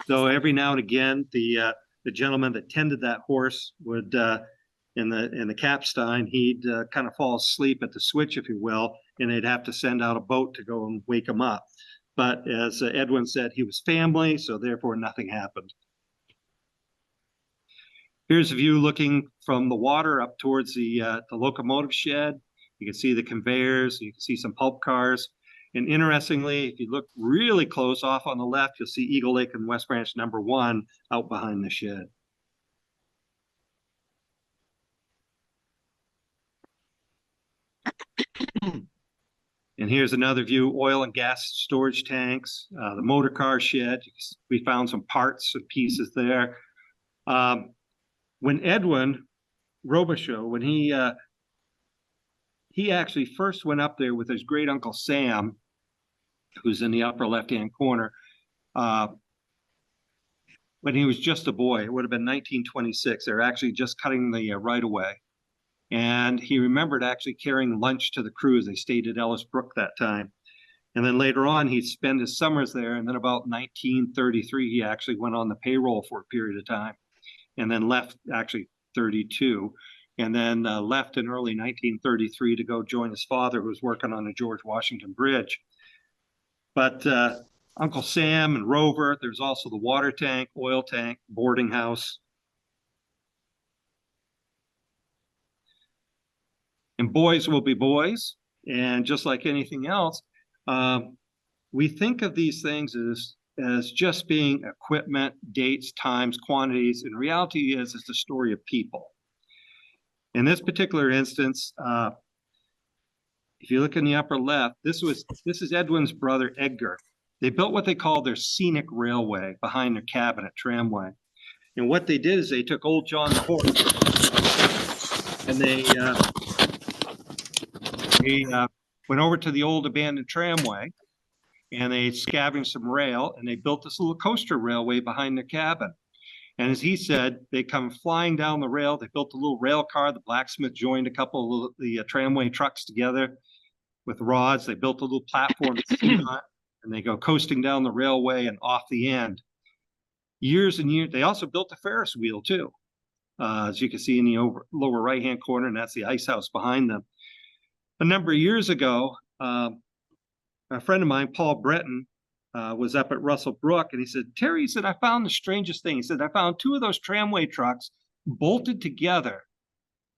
So every now and again, the gentleman that tended that horse would, in the capstan, he'd kind of fall asleep at the switch, if you will, and they'd have to send out a boat to go and wake him up. But as Edwin said, he was family, so therefore nothing happened. Here's a view looking from the water up towards the locomotive shed. You can see the conveyors, you can see some pulp cars. And interestingly, if you look really close off on the left, you'll see Eagle Lake and West Branch #1 out behind the shed. And here's another view, oil and gas storage tanks, the motor car shed. We found some parts and pieces there. When Edwin Robichaud, when he actually first went up there with his great uncle Sam, who's in the upper left-hand corner, when he was just a boy, it would have been 1926. They're actually just cutting the right-of-way. And he remembered actually carrying lunch to the crews. They stayed at Ellis Brook that time. And then later on, he'd spend his summers there. And then about 1933, he actually went on the payroll for a period of time. And then left, actually 32, and then left in early 1933 to go join his father, who was working on the George Washington Bridge. But Uncle Sam and Rover, there's also the water tank, oil tank, boarding house. And boys will be boys, and just like anything else, we think of these things as just being equipment, dates, times, quantities. In reality, it's the story of people. In this particular instance, if you look in the upper left, this is Edwin's brother, Edgar. They built what they called their scenic railway behind their cabin at Tramway. And what they did is they took old John the horse, and they went over to the old abandoned tramway, and they scavenged some rail, and they built this little coaster railway behind their cabin. And as he said, they come flying down the rail. They built a little rail car. The blacksmith joined a couple of the tramway trucks together with rods. They built a little platform to sit on, and they go coasting down the railway and off the end. Years and years. They also built a Ferris wheel too, as you can see in the lower right-hand corner, and that's the ice house behind them. A number of years ago, a friend of mine, Paul Breton, was up at Russell Brook, and he said, Terry, he said, I found the strangest thing. He said, I found two of those tramway trucks bolted together.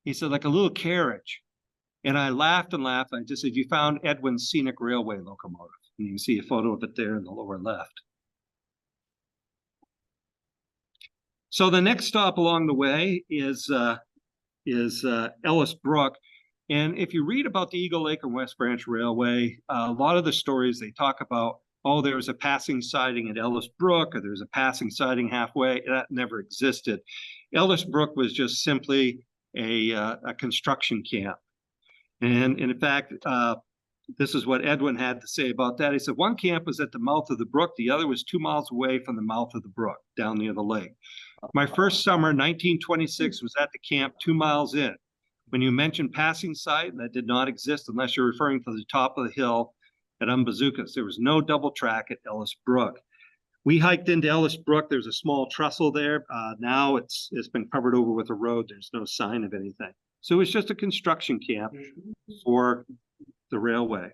He said, like a little carriage. And I laughed and laughed. I just said, you found Edwin's scenic railway locomotive. And you can see a photo of it there in the lower left. So the next stop along the way is Ellis Brook. And if you read about the Eagle Lake and West Branch Railway, a lot of the stories they talk about, oh, there was a passing siding at Ellis Brook, or there was a passing siding halfway. That never existed. Ellis Brook was just simply a construction camp. And in fact, this is what Edwin had to say about that. He said, one camp was at the mouth of the brook. The other was 2 miles away from the mouth of the brook, down near the lake. My first summer, 1926, was at the camp 2 miles in. When you mentioned passing site, that did not exist unless you're referring to the top of the hill at Umbazookas. There was no double track at Ellis Brook. We hiked into Ellis Brook. There's a small trestle there. Now it's been covered over with a road. There's no sign of anything. So it was just a construction camp for the railway.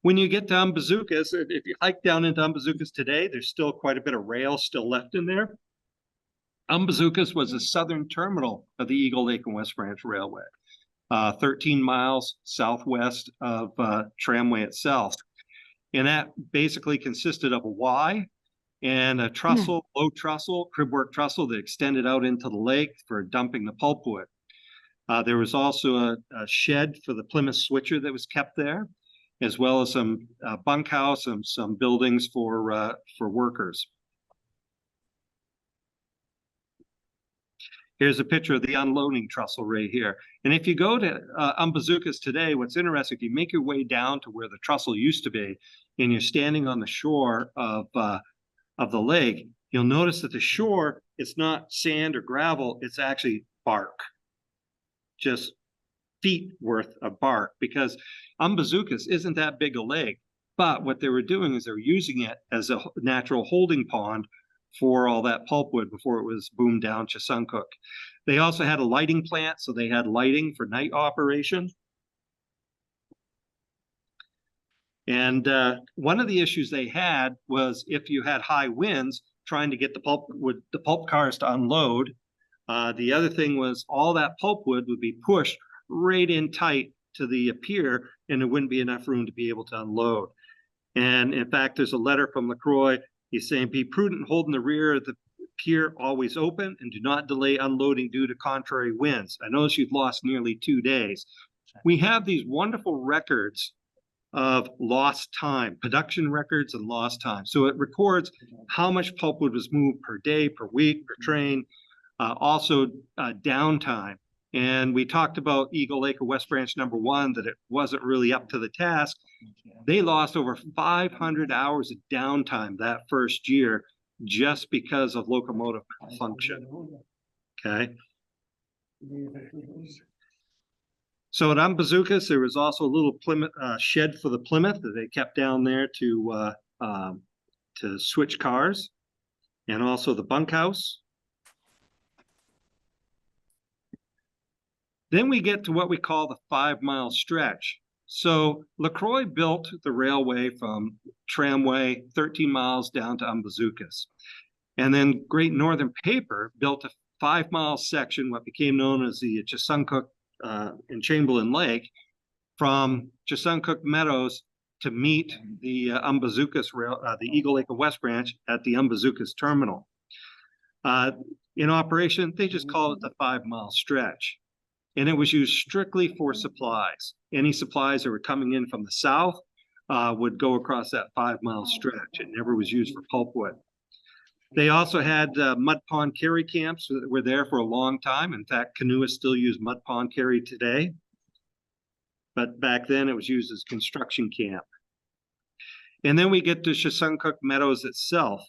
When you get to Umbazookas, if you hike down into Umbazookas today, there's still quite a bit of rail still left in there. Umbazookas was the southern terminal of the Eagle Lake and West Branch Railway, 13 miles southwest of Tramway itself. And that basically consisted of a Y and a trestle, low trestle, cribwork trestle that extended out into the lake for dumping the pulpwood. There was also a shed for the Plymouth switcher that was kept there, as well as some bunkhouse and some buildings for workers. Here's a picture of the unloading trestle right here. And if you go to Umbazookas today, what's interesting, if you make your way down to where the trestle used to be, and you're standing on the shore of the lake, you'll notice that the shore is not sand or gravel, it's actually bark. Just feet worth of bark, because Umbazookas isn't that big a lake, but what they were doing is they were using it as a natural holding pond for all that pulpwood before it was boomed down Chesuncook. They also had a lighting plant, so they had lighting for night operation. And one of the issues they had was if you had high winds, trying to get the pulp cars to unload. The other thing was all that pulpwood would be pushed right in tight to the pier, and there wouldn't be enough room to be able to unload. And in fact, there's a letter from LaCroix. He's saying, be prudent, holding the rear of the pier always open, and do not delay unloading due to contrary winds. I notice you've lost nearly 2 days. We have these wonderful records of lost time, production records and lost time. So it records how much pulpwood was moved per day, per week, per train, also downtime. And we talked about Eagle Lake or West Branch number 1, that it wasn't really up to the task. They lost over 500 hours of downtime that first year just because of locomotive malfunction. Okay. So at Umbazookas, there was also a little Plymouth shed for the Plymouth that they kept down there to switch cars, and also the bunkhouse. Then we get to what we call the 5-mile stretch. So LaCroix built the railway from Tramway 13 miles down to Umbazookas. And then Great Northern Paper built a 5-mile section, what became known as the Chesuncook and Chamberlain Lake, from Chesuncook Meadows to meet the Umbazookas rail, the Eagle Lake and West Branch at the Umbazookas terminal. In operation, they just call it the 5-mile stretch. And it was used strictly for supplies. Any supplies that were coming in from the south would go across that 5-mile stretch. It never was used for pulpwood. They also had mud pond carry camps that were there for a long time. In fact, canoeists still use mud pond carry today. But back then it was used as construction camp. And then we get to Chesuncook Meadows itself.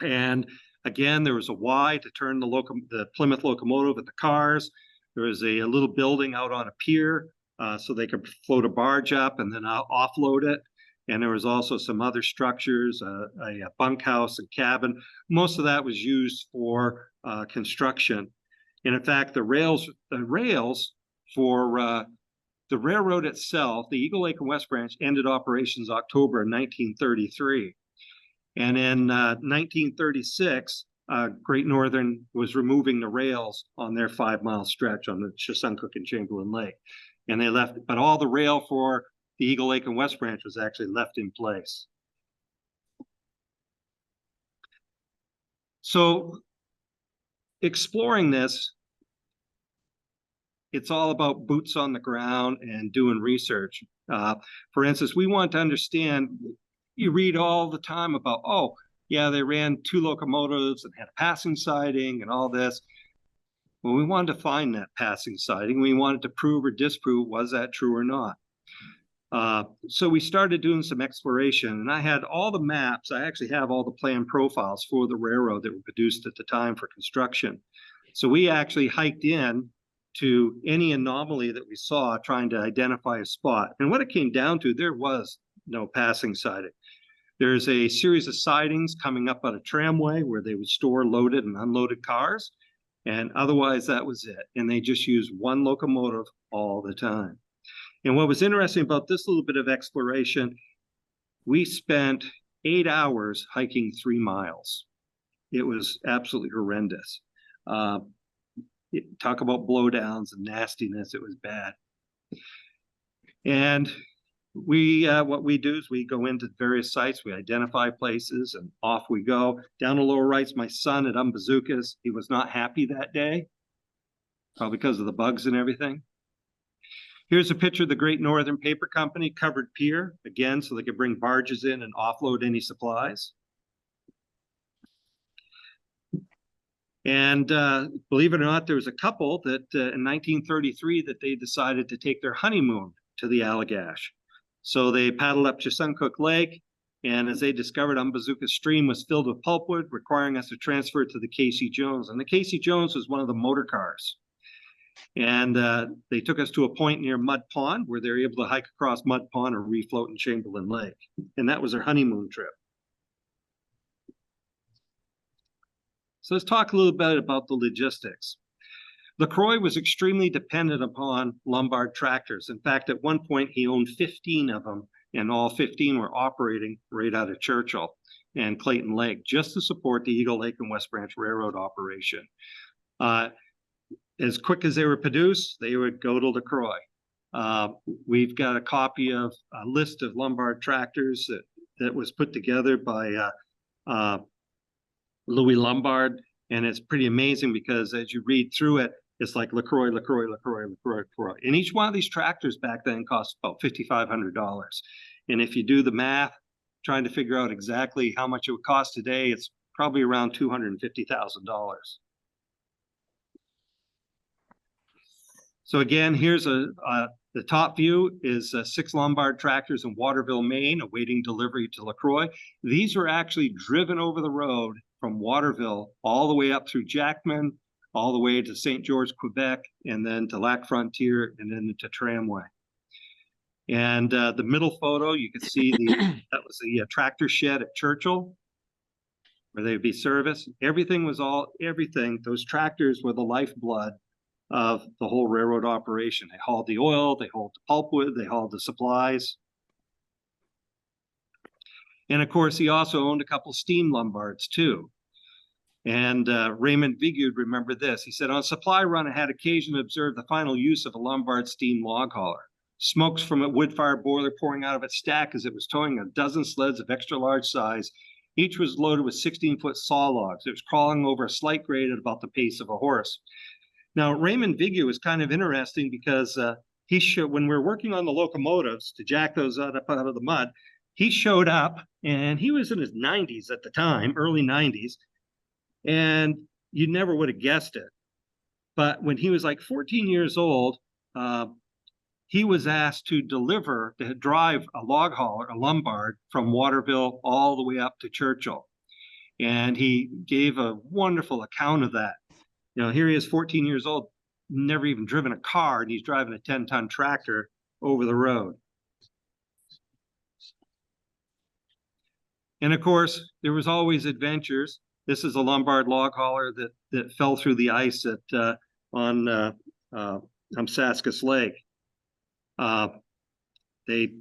And again, there was a Y to turn the Plymouth locomotive and the cars. There was a little building out on a pier so they could float a barge up and then offload it. And there was also some other structures, a bunkhouse and cabin. Most of that was used for construction. And in fact, the rails for the railroad itself, the Eagle Lake and West Branch, ended operations October of 1933. And in 1936, Great Northern was removing the rails on their 5-mile stretch on the Chesuncook and Chamberlain Lake. And they left, but all the rail for the Eagle Lake and West Branch was actually left in place. So exploring this, it's all about boots on the ground and doing research. For instance, we want to understand, you read all the time about, oh, yeah, they ran 2 locomotives and had a passing siding and all this. Well, we wanted to find that passing siding. We wanted to prove or disprove, was that true or not? So we started doing some exploration, and I had all the maps. I actually have all the plan profiles for the railroad that were produced at the time for construction. So we actually hiked in to any anomaly that we saw, trying to identify a spot. And what it came down to, there was no passing siding. There's a series of sidings coming up on a tramway where they would store loaded and unloaded cars. And otherwise, that was it. And they just used one locomotive all the time. And what was interesting about this little bit of exploration, we spent 8 hours hiking 3 miles. It was absolutely horrendous. Talk about blowdowns and nastiness. It was bad. And what we do is we go into various sites, we identify places, and off we go. Down the lower right's my son at Umbazookas. He was not happy that day, probably because of the bugs and everything. Here's a picture of the Great Northern Paper Company covered pier, again, so they could bring barges in and offload any supplies. And believe it or not, there was a couple that in 1933 that they decided to take their honeymoon to the Allagash. So they paddled up Chesuncook Lake, and as they discovered, Umbazooka Stream was filled with pulpwood, requiring us to transfer it to the Casey Jones. And the Casey Jones was one of the motor cars. And they took us to a point near Mud Pond where they were able to hike across Mud Pond or refloat in Chamberlain Lake. And that was their honeymoon trip. So let's talk a little bit about the logistics. LaCroix was extremely dependent upon Lombard tractors. In fact, at one point, he owned 15 of them, and all 15 were operating right out of Churchill and Clayton Lake, just to support the Eagle Lake and West Branch Railroad operation. As quick as they were produced, they would go to LaCroix. We've got a copy of a list of Lombard tractors that was put together by Louis Lombard, and it's pretty amazing because as you read through it, it's like LaCroix, LaCroix, LaCroix, LaCroix, LaCroix. And each one of these tractors back then cost about $5,500. And if you do the math, trying to figure out exactly how much it would cost today, it's probably around $250,000. So again, here's the top view is 6 Lombard tractors in Waterville, Maine, awaiting delivery to LaCroix. These were actually driven over the road from Waterville all the way up through Jackman, all the way to St. George, Quebec, and then to Lac Frontier, and then to Tramway. And the middle photo, you can see that was the tractor shed at Churchill, where they'd be serviced. Everything was everything. Those tractors were the lifeblood of the whole railroad operation. They hauled the oil, they hauled the pulpwood, they hauled the supplies. And of course, he also owned a couple steam Lombards too. And Raymond Vigud remembered this. He said, on a supply run, I had occasion to observe the final use of a Lombard steam log hauler. Smokes from a wood-fired boiler pouring out of its stack as it was towing a dozen sleds of extra large size. Each was loaded with 16-foot saw logs. It was crawling over a slight grade at about the pace of a horse. Now, Raymond Vigud was kind of interesting because when we were working on the locomotives to jack those up out of the mud, he showed up, and he was in his 90s at the time, early 90s, and you never would have guessed it. But when he was like 14 years old, he was asked to drive a log hauler, a Lombard, from Waterville all the way up to Churchill. And he gave a wonderful account of that. You know, here he is, 14 years old, never even driven a car, and he's driving a 10-ton tractor over the road. And of course, there was always adventures. This is a Lombard log hauler that fell through the ice on Amsascus Lake. They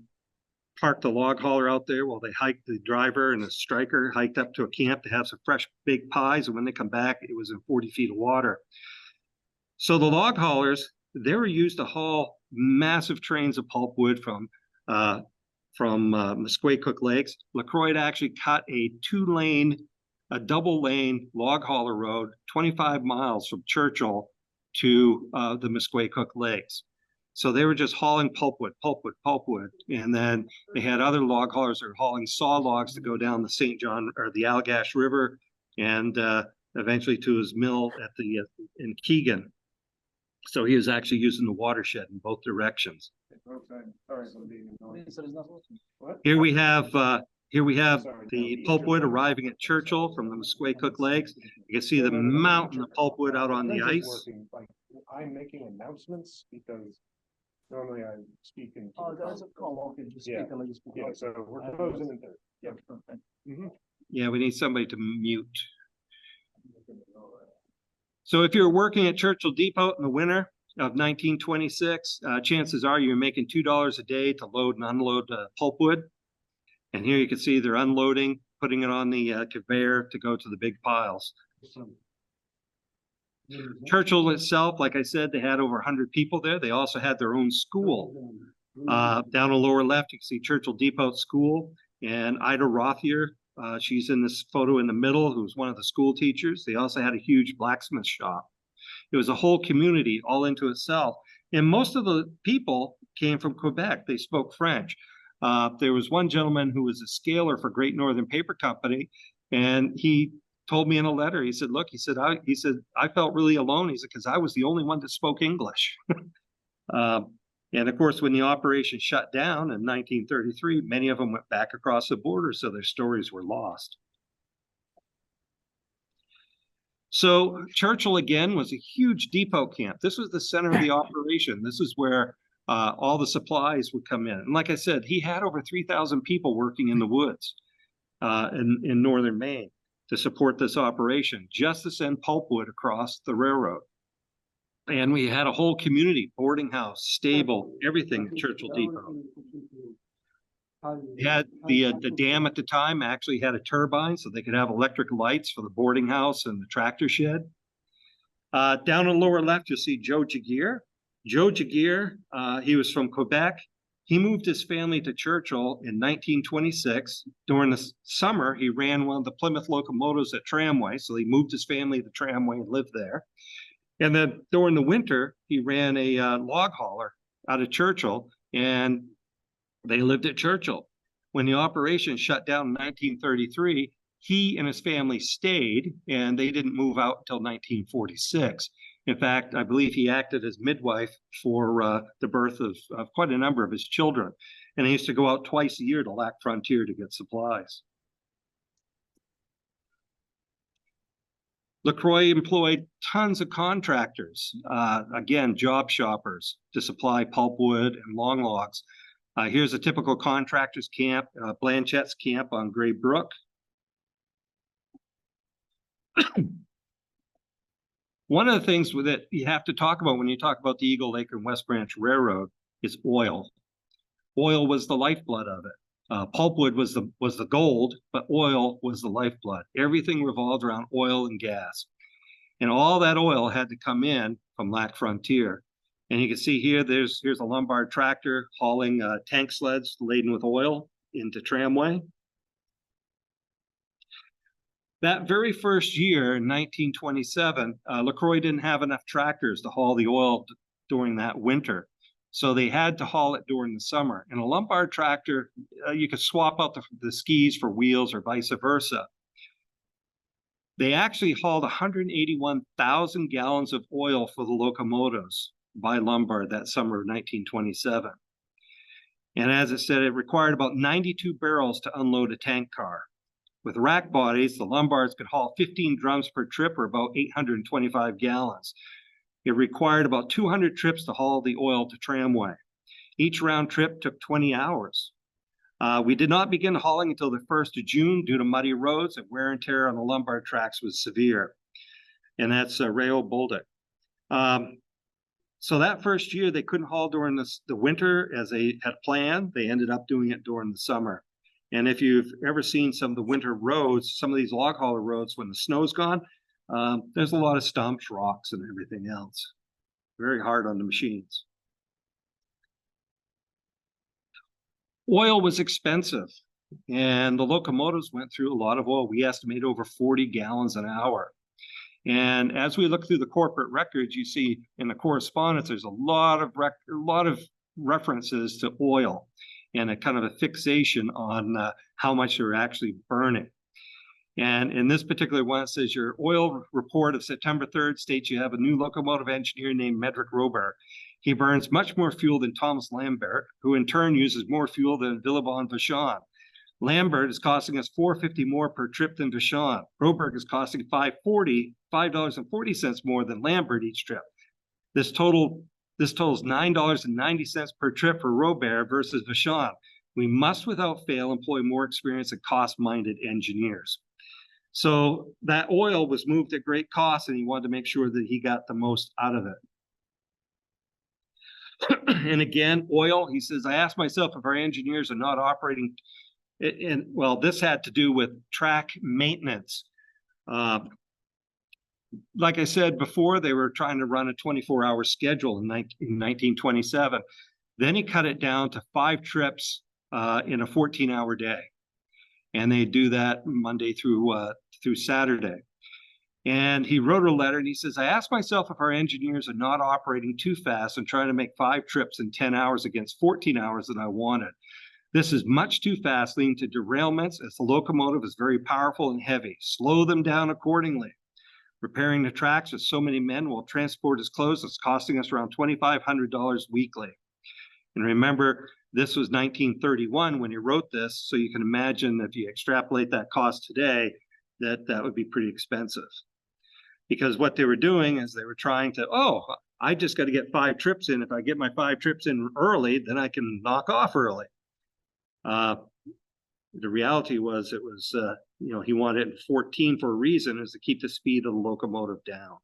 parked the log hauler out there while they hiked. The driver and the striker hiked up to a camp to have some fresh baked pies, and when they come back, it was in 40 feet of water. So the log haulers, they were used to haul massive trains of pulpwood from Musquecook Lakes. LaCroix had actually cut a double-lane log hauler road 25 miles from Churchill to the Musquecook Lakes. So they were just hauling pulpwood. And then they had other log haulers that were hauling saw logs to go down the St. John or the Allagash River and eventually to his mill in Keegan. So he was actually using the watershed in both directions. Here we have the pulpwood arriving at Churchill from the Musquecook Lakes. You can see the mountain of pulpwood out on the ice. I'm making announcements because normally I speak in. Oh, that's a call. Okay, just speak Yeah. and let you speak. Yeah, so we're closing in there. Yeah. Yeah, we need somebody to mute. So if you're working at Churchill Depot in the winter of 1926, chances are you're making $2 a day to load and unload pulpwood. And here you can see they're unloading, putting it on the conveyor to go to the big piles. Churchill itself, like I said, they had over 100 people there. They also had their own school. Down the lower left, you can see Churchill Depot School, and Ida Rothier, she's in this photo in the middle, who's one of the school teachers. They also had a huge blacksmith shop. It was a whole community all into itself. And most of the people came from Quebec. They spoke French. There was one gentleman who was a scaler for Great Northern Paper Company, and he told me in a letter, he said, look, he said, I felt really alone. He said, because I was the only one that spoke English. And of course, when the operation shut down in 1933, many of them went back across the border, so their stories were lost. So Churchill, again, was a huge depot camp. This was the center of the operation. This is where all the supplies would come in. And like I said, he had over 3,000 people working in the woods in northern Maine to support this operation, just to send pulpwood across the railroad. And we had a whole community, boarding house, stable, everything at Churchill Depot. They had the dam at the time actually had a turbine, so they could have electric lights for the boarding house and the tractor shed. Down in the lower left, you'll see Joe Jaguar. Joe Jaguar, he was from Quebec. He moved his family to Churchill in 1926. During the summer, he ran one of the Plymouth locomotives at Tramway, so he moved his family to Tramway and lived there. And then during the winter, he ran a log hauler out of Churchill, and they lived at Churchill. When the operation shut down in 1933, he and his family stayed, and they didn't move out until 1946. In fact, I believe he acted as midwife for the birth of quite a number of his children. And he used to go out twice a year to Lac Frontier to get supplies. LaCroix employed tons of contractors, again, job shoppers to supply pulpwood and long logs. Here's a typical contractor's camp, Blanchette's camp on Gray Brook. One of the things that you have to talk about when you talk about the Eagle Lake and West Branch Railroad is oil. Oil was the lifeblood of it. Pulpwood was the gold, but oil was the lifeblood. Everything revolved around oil and gas. And all that oil had to come in from Lac Frontier. And you can see here, here's a Lombard tractor hauling tank sleds laden with oil into Tramway. That very first year, in 1927, LaCroix didn't have enough tractors to haul the oil during that winter. So they had to haul it during the summer. And a Lombard tractor, you could swap out the skis for wheels or vice versa. They actually hauled 181,000 gallons of oil for the locomotives by Lombard that summer of 1927. And as it said, it required about 92 barrels to unload a tank car. With rack bodies, the Lombards could haul 15 drums per trip, or about 825 gallons. It required about 200 trips to haul the oil to Tramway. Each round trip took 20 hours. We did not begin hauling until the 1st of June due to muddy roads, and wear and tear on the Lombard tracks was severe. And that's Rayo Bolduc. So that first year, they couldn't haul during the winter as they had planned. They ended up doing it during the summer. And if you've ever seen some of the winter roads, some of these log hauler roads, when the snow's gone, there's a lot of stumps, rocks, and everything else. Very hard on the machines. Oil was expensive, and the locomotives went through a lot of oil. We estimate over 40 gallons an hour. And as we look through the corporate records, you see in the correspondence, there's a lot of references to oil and a kind of a fixation on how much they're actually burning. And in this particular one, it says your oil report of September 3rd states you have a new locomotive engineer named Medrick Robert. He burns much more fuel than Thomas Lambert, who in turn uses more fuel than Villebon Vachon. Lambert is costing us $4.50 more per trip than Vachon. Robert is costing $5.40 more than Lambert each trip. This totals $9.90 per trip for Robert versus Vachon. We must without fail employ more experienced and cost-minded engineers. So that oil was moved at great cost, and he wanted to make sure that he got the most out of it. And again, oil, he says, I asked myself if our engineers are not operating, and well, this had to do with track maintenance. Like I said before, they were trying to run a 24-hour schedule in 1927. Then he cut it down to 5 trips in a 14-hour day. And they do that Monday through Saturday. And he wrote a letter and he says, I asked myself if our engineers are not operating too fast and trying to make 5 trips in 10 hours against 14 hours that I wanted. This is much too fast, leading to derailments as the locomotive is very powerful and heavy. Slow them down accordingly. Repairing the tracks with so many men while transport is closed is costing us around $2,500 weekly. And remember, this was 1931 when he wrote this, so you can imagine if you extrapolate that cost today, that would be pretty expensive. Because what they were doing is they were trying to, I just got to get 5 trips in. If I get my 5 trips in early, then I can knock off early. The reality was it was, he wanted it in 14 for a reason, is to keep the speed of the locomotive down.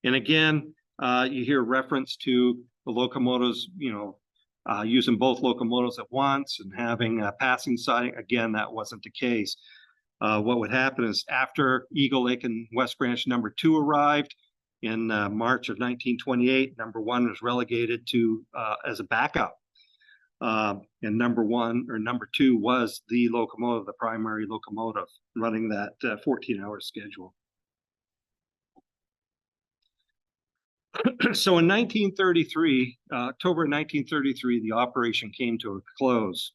And again, you hear reference to the locomotives, using both locomotives at once and having a passing siding. Again, that wasn't the case. What would happen is after Eagle Lake and West Branch number 2 arrived in March of 1928, number 1 was relegated to as a backup. And number 2 was the locomotive, the primary locomotive, running that 14-hour schedule. So in 1933, October 1933, the operation came to a close.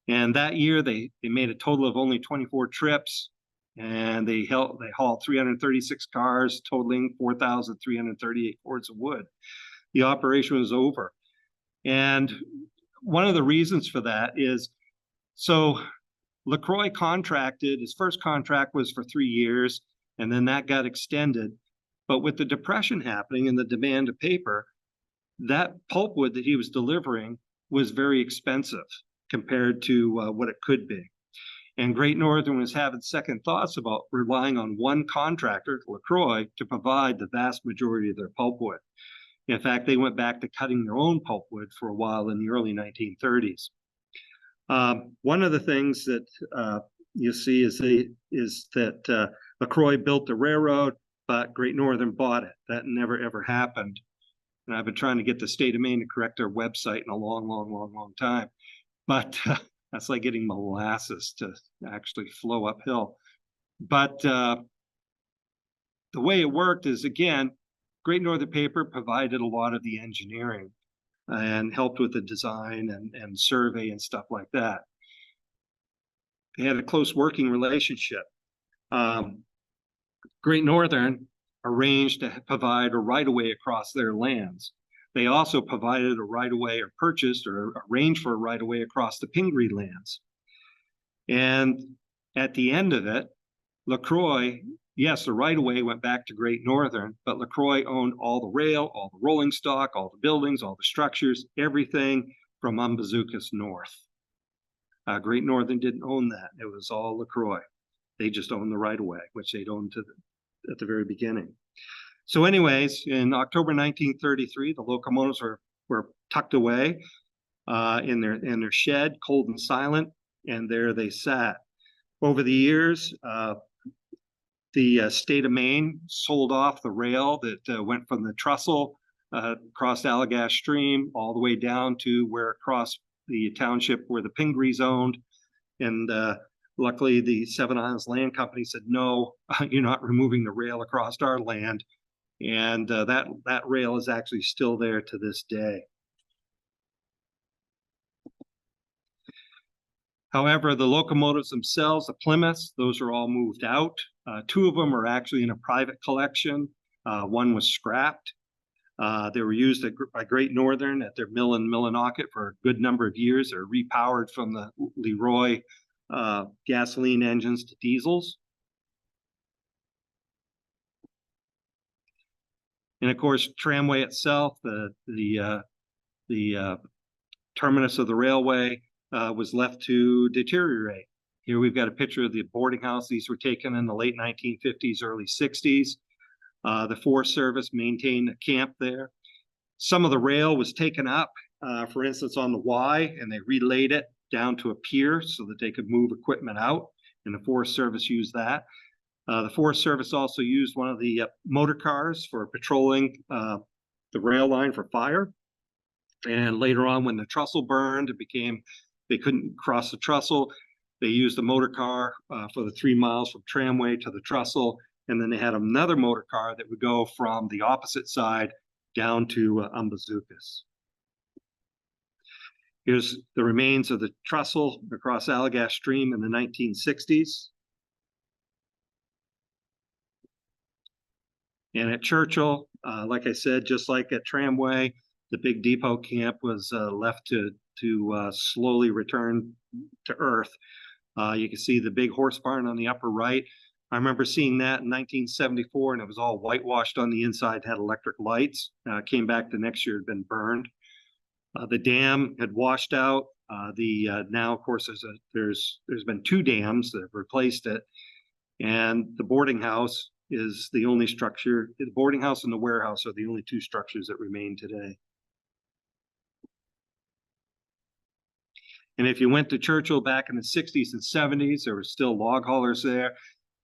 And that year, they made a total of only 24 trips, and they hauled 336 cars, totaling 4,338 cords of wood. The operation was over. And one of the reasons for that is, so LaCroix contracted, his first contract was for 3 years, and then that got extended. But with the Depression happening and the demand of paper, that pulpwood that he was delivering was very expensive compared to what it could be. And Great Northern was having second thoughts about relying on one contractor, LaCroix, to provide the vast majority of their pulpwood. In fact, they went back to cutting their own pulpwood for a while in the early 1930s. One of the things that you see is that LaCroix built the railroad, but Great Northern bought it. That never, ever happened. And I've been trying to get the state of Maine to correct their website in a long time. But that's like getting molasses to actually flow uphill. But the way it worked is, again, Great Northern Paper provided a lot of the engineering and helped with the design and survey and stuff like that. They had a close working relationship. Great Northern arranged to provide a right-of-way across their lands. They also provided a right-of-way, or purchased or arranged for a right-of-way across the Pingree lands. And at the end of it, LaCroix, yes, the right-of-way went back to Great Northern, but LaCroix owned all the rail, all the rolling stock, all the buildings, all the structures, everything from Umbazookas north. Great Northern didn't own that. It was all LaCroix. They just owned the right-of-way, which they'd owned at the very beginning. So anyways, in October 1933, the locomotives were tucked away in their shed, cold and silent, and there they sat. Over the years, the state of Maine sold off the rail that went from the trestle across Allagash stream all the way down to where it crossed the township where the Pingrees owned. And luckily, the Seven Islands Land Company said, no, you're not removing the rail across our land. And that rail is actually still there to this day. However, the locomotives themselves, the Plymouths, those are all moved out. Two of them are actually in a private collection. One was scrapped. They were used by Great Northern at their mill in Millinocket for a good number of years. They're repowered from the Leroy gasoline engines to diesels. And of course, tramway itself, the terminus of the railway was left to deteriorate. Here we've got a picture of the boarding house. These were taken in the late 1950s, early 60s. The Forest Service maintained a camp there. Some of the rail was taken up, for instance, on the Y, and they relayed it down to a pier so that they could move equipment out, and the Forest Service used that. The Forest Service also used one of the motor cars for patrolling the rail line for fire. And later on, when the trestle burned, they couldn't cross the trestle. They used the motor car for the 3 miles from tramway to the trestle. And then they had another motor car that would go from the opposite side down to Umbazookas. Here's the remains of the trestle across Allagash Stream in the 1960s. And at Churchill, like I said, just like at Tramway, the big depot camp was left to slowly return to earth. You can see the big horse barn on the upper right. I remember seeing that in 1974, and it was all whitewashed on the inside, had electric lights. Came back the next year, had been burned. The dam had washed out. Now, of course, there's been 2 dams that have replaced it, and the boarding house is the only structure. The boarding house and the warehouse are the only 2 structures that remain today. And if you went to Churchill back in the 60s and 70s, there were still log haulers there.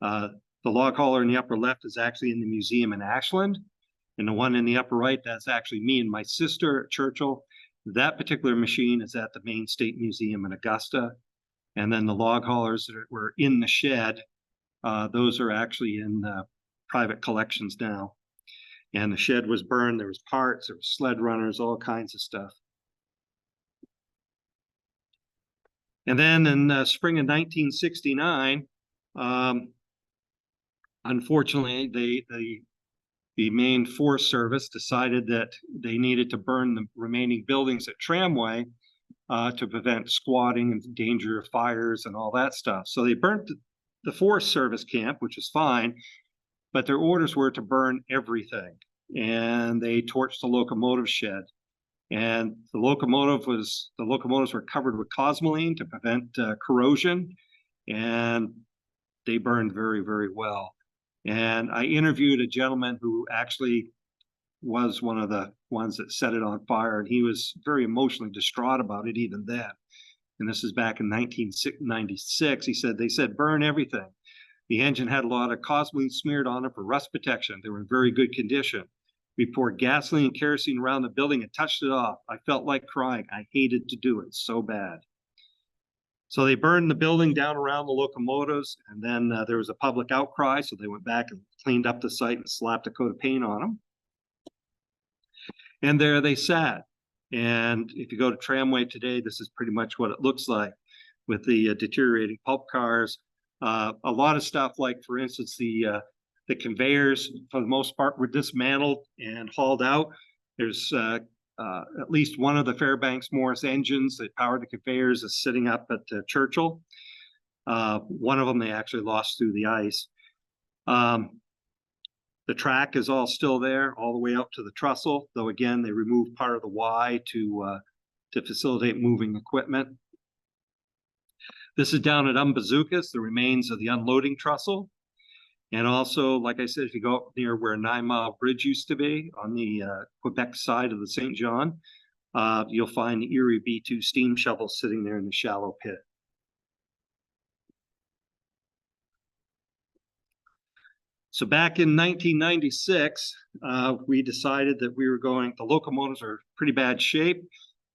The log hauler in the upper left is actually in the museum in Ashland. And the one in the upper right, that's actually me and my sister at Churchill. That particular machine is at the Maine State Museum in Augusta. And then the log haulers that were in the shed, those are actually in private collections now. And the shed was burned. There was parts, there were sled runners, all kinds of stuff. And then in spring of 1969, unfortunately, the Maine Forest Service decided that they needed to burn the remaining buildings at Tramway to prevent squatting and danger of fires and all that stuff. So they burnt the Forest Service camp, which is fine, but their orders were to burn everything. And they torched the locomotive shed. And the locomotives were covered with cosmoline to prevent corrosion, and they burned very, very well. And I interviewed a gentleman who actually was one of the ones that set it on fire, and he was very emotionally distraught about it even then. And this is back in 1996. He said, they said, burn everything. The engine had a lot of cosmoline smeared on it for rust protection. They were in very good condition. We poured gasoline and kerosene around the building and touched it off. I felt like crying. I hated to do it so bad. So they burned the building down around the locomotives, and then there was a public outcry, so they went back and cleaned up the site and slapped a coat of paint on them. And there they sat. And if you go to Tramway today, this is pretty much what it looks like with the deteriorating pulp cars. A lot of stuff like, for instance, the conveyors, for the most part, were dismantled and hauled out. There's at least one of the Fairbanks Morris engines that powered the conveyors is sitting up at Churchill. One of them they actually lost through the ice. The track is all still there, all the way up to the trestle, though again, they removed part of the Y to facilitate moving equipment. This is down at Umbazookas, the remains of the unloading trestle. And also, like I said, if you go up near where 9 Mile Bridge used to be on the Quebec side of the St. John, you'll find the Erie B2 steam shovel sitting there in the shallow pit. So back in 1996, we decided that we were the locomotives are in pretty bad shape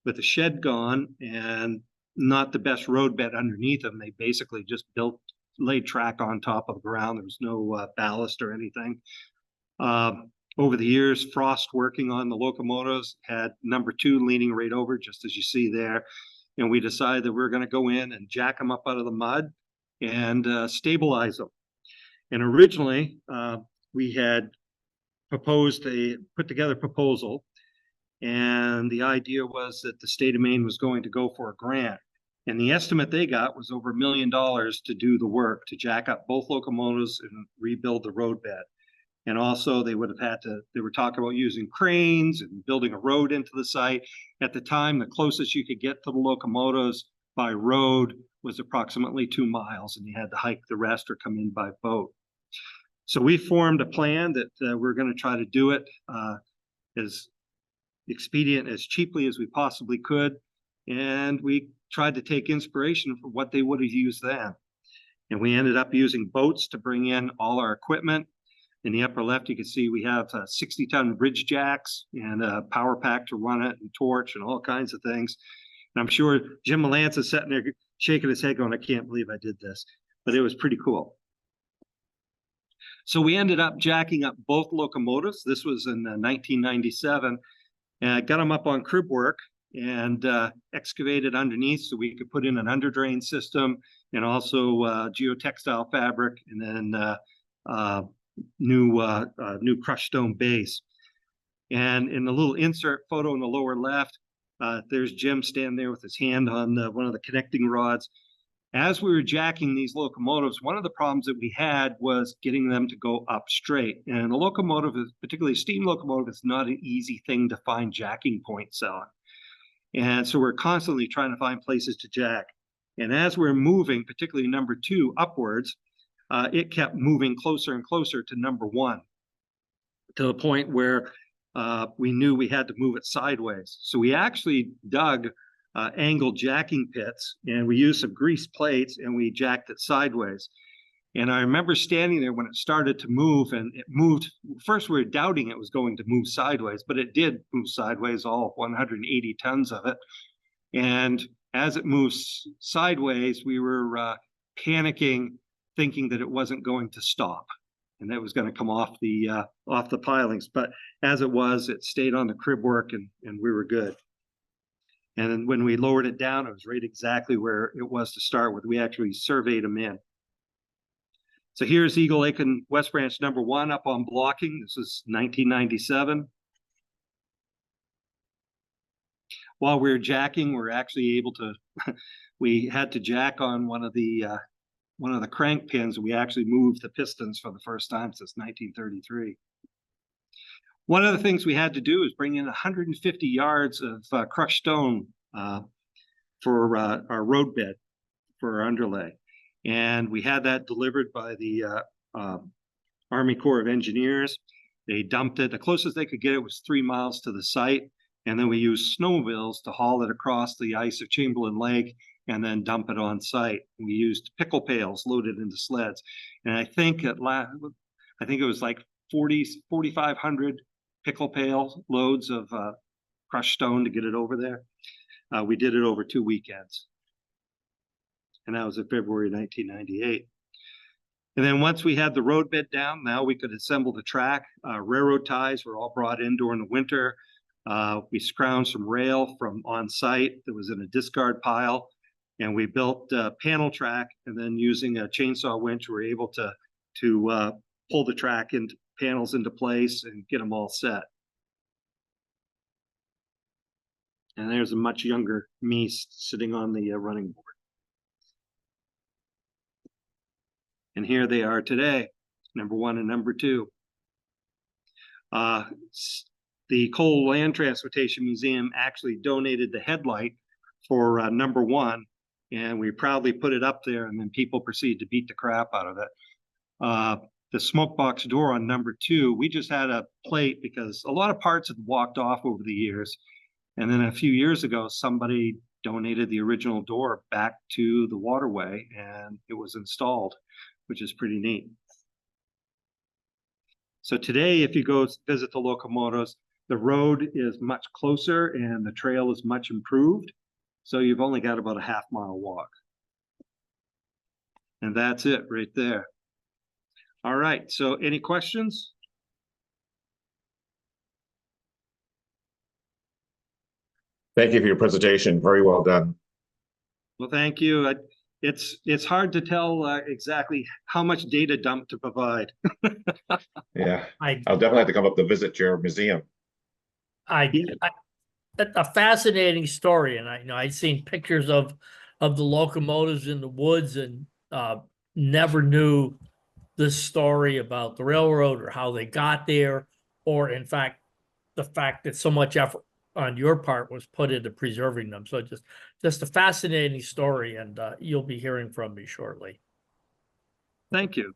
with the shed gone and not the best road bed underneath them. They basically just laid track on top of the ground. There was no ballast or anything. Over the years, Frost working on the locomotives had number 2 leaning right over, just as you see there. and we decided that we were going to go in and jack them up out of the mud and stabilize them. And originally, we had put together a proposal, and the idea was that the state of Maine was going to go for a grant. And the estimate they got was over $1 million to do the work, to jack up both locomotives and rebuild the roadbed. And also they were talking about using cranes and building a road into the site. At the time, the closest you could get to the locomotives by road was approximately 2 miles, and you had to hike the rest or come in by boat. So we formed a plan that we're going to try to do it as expedient, as cheaply as we possibly could. And we tried to take inspiration from what they would have used then. And we ended up using boats to bring in all our equipment. In the upper left, you can see we have 60-ton bridge jacks and a power pack to run it, and torch and all kinds of things. And I'm sure Jim Malance is sitting there shaking his head going, I can't believe I did this. But it was pretty cool. So we ended up jacking up both locomotives. This was in 1997. And I got them up on crib work and excavated underneath so we could put in an underdrain system, and also geotextile fabric, and then new crushed stone base. And in the little insert photo in the lower left, there's Jim standing there with his hand on one of the connecting rods. As we were jacking these locomotives, one of the problems that we had was getting them to go up straight. And a locomotive, particularly a steam locomotive, is not an easy thing to find jacking points on. And so we're constantly trying to find places to jack. And as we're moving, particularly number 2 upwards, it kept moving closer and closer to number 1, to the point where we knew we had to move it sideways. So we actually dug angled jacking pits, and we used some grease plates, and we jacked it sideways. And I remember standing there when it started to move, and it moved. First, we were doubting it was going to move sideways, but it did move sideways, all 180 tons of it. And as it moves sideways, we were panicking, thinking that it wasn't going to stop and that it was going to come off the pilings. But as it was, it stayed on the crib work, and we were good. And then when we lowered it down, it was right exactly where it was to start with. We actually surveyed them in. So here's Eagle Lake and West Branch number 1 up on blocking. This is 1997. While we were jacking, we're actually able to, we had to jack on one of the crank pins. We actually moved the pistons for the first time since 1933. One of the things we had to do is bring in 150 yards of crushed stone for our roadbed, for our underlay. And we had that delivered by the Army Corps of Engineers. They dumped it. The closest they could get it was 3 miles to the site. And then we used snowmobiles to haul it across the ice of Chamberlain Lake and then dump it on site. We used pickle pails loaded into sleds. And I think it was like 4,500 pickle pail loads of crushed stone to get it over there. We did it over 2 weekends. And that was in February 1998. And then once we had the roadbed down, now we could assemble the track. Railroad ties were all brought in during the winter. We scrounged some rail from on site that was in a discard pile, and we built a panel track, and then using a chainsaw winch, we were able to pull the track into panels into place and get them all set. And there's a much younger me sitting on the running board. And here they are today, number 1 and number 2. The Coal Land Transportation Museum actually donated the headlight for number 1, and we proudly put it up there, and then people proceeded to beat the crap out of it. The smoke box door on number 2, we just had a plate because a lot of parts had walked off over the years. And then a few years ago, somebody donated the original door back to the Waterway, and it was installed, which is pretty neat. So today, if you go visit the locomotives, the road is much closer and the trail is much improved. So you've only got about a half-mile walk. And that's it right there. All right, so any questions? Thank you for your presentation. Very well done. Well, thank you. It's hard to tell exactly how much data dump to provide. Yeah, I, I'll definitely have to come up to visit your museum. Yeah. a fascinating story, and I'd seen pictures of the locomotives in the woods, and never knew this story about the railroad or how they got there, or in fact the fact that so much effort on your part was put into preserving them. So just a fascinating story, and you'll be hearing from me shortly. Thank you.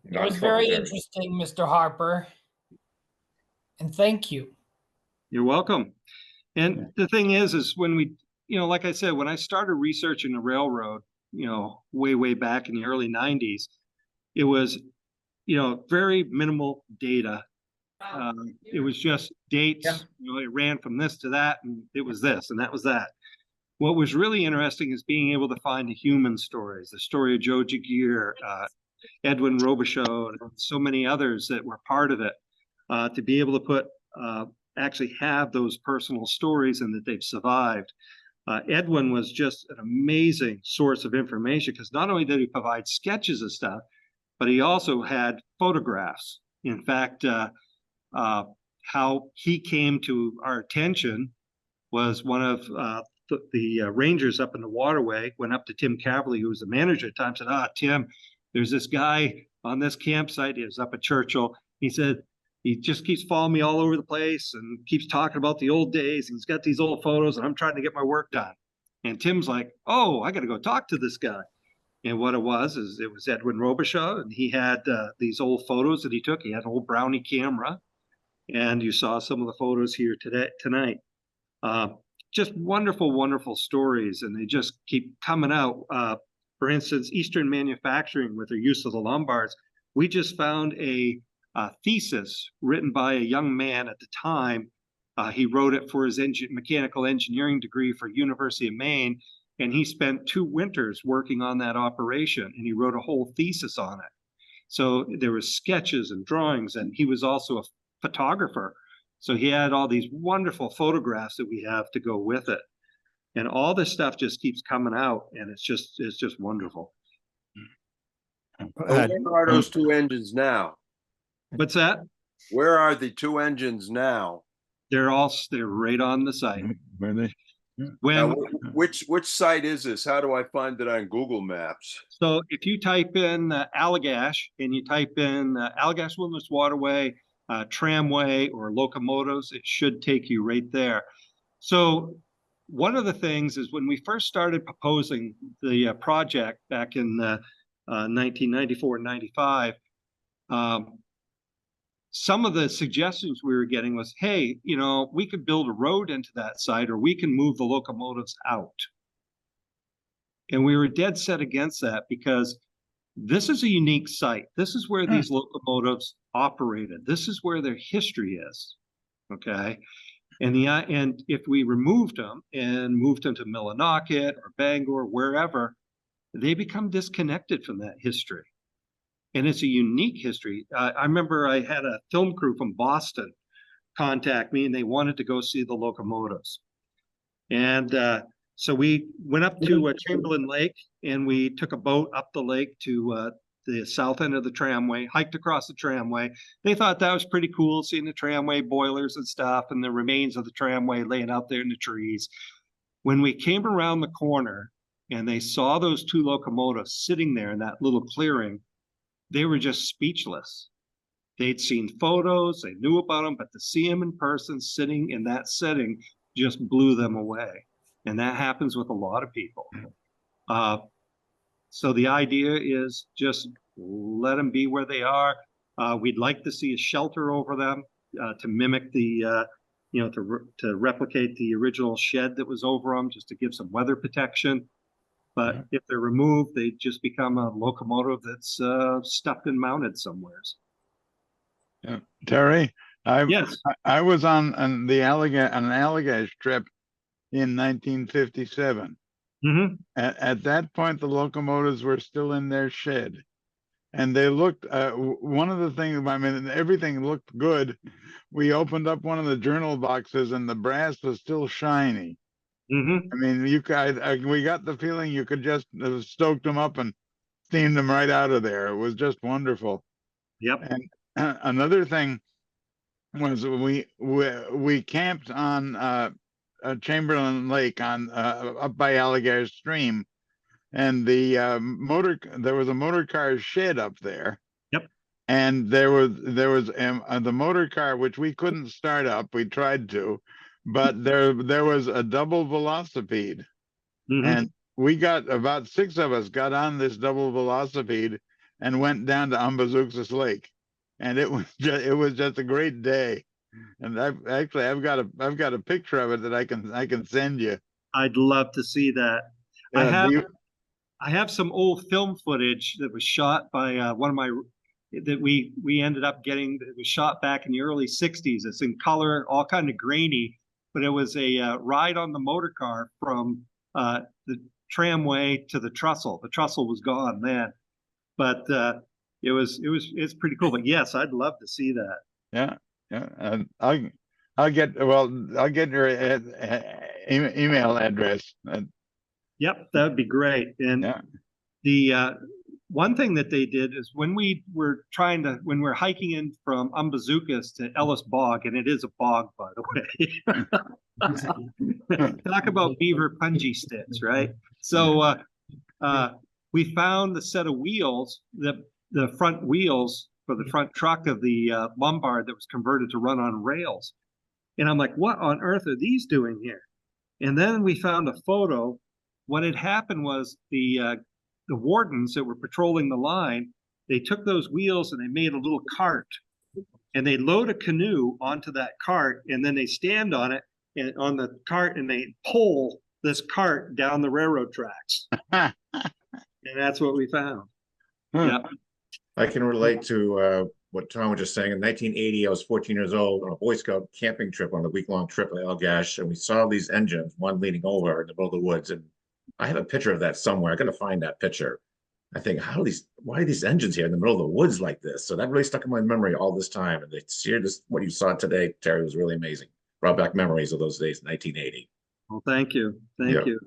It Not in was trouble, very Terry. interesting, Mr. Harper. And thank you. You're welcome. And the thing is when we, like I said, when I started researching the railroad, way back in the early 90s, it was, very minimal data. It was just dates, it ran from this to that, and it was this, and that was that. What was really interesting is being able to find the human stories, the story of Joe Jagier, Edwin Robichaud, and so many others that were part of it, to be able to actually have those personal stories and that they've survived. Edwin was just an amazing source of information because not only did he provide sketches of stuff, but he also had photographs. In fact, how he came to our attention was one of the rangers up in the Waterway went up to Tim Caverly, who was the manager at the time, said, Tim, there's this guy on this campsite. He was up at Churchill. He said, he just keeps following me all over the place and keeps talking about the old days. He's got these old photos and I'm trying to get my work done. And Tim's like, oh, I got to go talk to this guy. And what it was Edwin Robichaud, and he had these old photos that he took. He had an old Brownie camera, and you saw some of the photos here tonight. Just wonderful, wonderful stories, and they just keep coming out. For instance, Eastern Manufacturing, with their use of the Lombards, we just found a thesis written by a young man at the time. He wrote it for his mechanical engineering degree for University of Maine, and he spent 2 winters working on that operation, and he wrote a whole thesis on it. So there was sketches and drawings, and he was also a photographer. So he had all these wonderful photographs that we have to go with it. And all this stuff just keeps coming out, and it's just wonderful. Where are those 2 engines now? What's that? Where are the 2 engines now? They're right on the site. Where they? Now, When which site is this? How do I find it on Google Maps? So if you type in Allagash and you type in Allagash Wilderness Waterway, tramway, or locomotives, it should take you right there. So one of the things is when we first started proposing the project back in 1994 and 95, some of the suggestions we were getting was, hey, we could build a road into that site, or we can move the locomotives out. And we were dead set against that because this is a unique site. This is where these locomotives operated. This is where their history is. Okay. And if we removed them and moved them to Millinocket or Bangor, wherever, they become disconnected from that history. And it's a unique history. I remember I had a film crew from Boston contact me, and they wanted to go see the locomotives. And so we went up to Chamberlain Lake, and we took a boat up the lake to the south end of the tramway, hiked across the tramway. They thought that was pretty cool, seeing the tramway boilers and stuff and the remains of the tramway laying out there in the trees. When we came around the corner and they saw those 2 locomotives sitting there in that little clearing, they were just speechless. They'd seen photos, they knew about them, but to see them in person sitting in that setting just blew them away. And that happens with a lot of people. So the idea is just let them be where they are. We'd like to see a shelter over them to mimic the, to replicate the original shed that was over them, just to give some weather protection. But if they're removed, they just become a locomotive that's stuffed and mounted somewheres. Yeah. Terry, Yes. I was on the Allagash trip in 1957. Mm-hmm. At that point, the locomotives were still in their shed, and they looked. One of the things, I mean, everything looked good. We opened up one of the journal boxes, and the brass was still shiny. Mm-hmm. I mean, we got the feeling you could just have stoked them up and steamed them right out of there. It was just wonderful. Yep. And another thing was we camped on Chamberlain Lake on up by Allagash stream, and there was a motor car shed up there. Yep. And there was the motor car which we couldn't start up. We tried to, but there was a double velocipede, Mm-hmm. and we got about 6 of us got on this double velocipede and went down to Ambazooksas Lake, and it was just a great day. And I've got a picture of it that I can send you. I'd love to see that. I Yeah, have do you- I have some old film footage that was shot by one of my that we ended up getting. It was shot back in the early '60s. It's in color, all kind of grainy, but it was a ride on the motor car from the tramway to the trestle. The trestle was gone then, but it's pretty cool. But yes, I'd love to see that. Yeah, yeah. And I'll get your email address. Yep, that would be great. And Yeah. the one thing that they did is when we're hiking in from Umbazookas to Ellis Bog, and it is a bog, by the way. Talk about beaver punji sticks, right? So we found the set of wheels, the front wheels for the front truck of the Lombard that was converted to run on rails. And I'm like, what on earth are these doing here? And then we found a photo. What had happened was the wardens that were patrolling the line, they took those wheels and they made a little cart, and they load a canoe onto that cart, and then they stand on it and on the cart, and they pull this cart down the railroad tracks. And that's what we found. Huh. Yeah. I can relate to what Tom was just saying. In 1980, I was 14 years old on a Boy Scout camping trip on a week-long trip to Allagash, and we saw these engines, one leaning over in the middle of the woods. And I have a picture of that somewhere. I got to find that picture. I think, why are these engines here in the middle of the woods like this? So that really stuck in my memory all this time. And what you saw today, Terry, was really amazing. Brought back memories of those days in 1980. Well, thank you. Yeah. Thank you.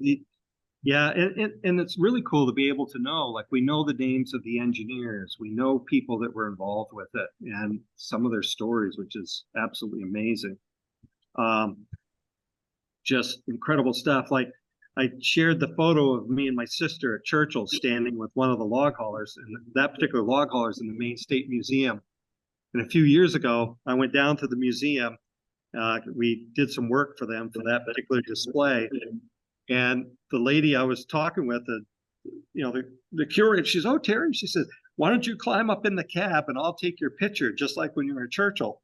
Yeah, and it's really cool to be able to know, like, we know the names of the engineers, we know people that were involved with it, and some of their stories, which is absolutely amazing. Just incredible stuff. Like, I shared the photo of me and my sister at Churchill standing with one of the log haulers, and that particular log hauler is in the Maine State Museum. And a few years ago, I went down to the museum. We did some work for them for that particular display. And the lady I was talking with, the curator, she says, "Oh, Terry," she says, "why don't you climb up in the cab and I'll take your picture, just like when you were at Churchill."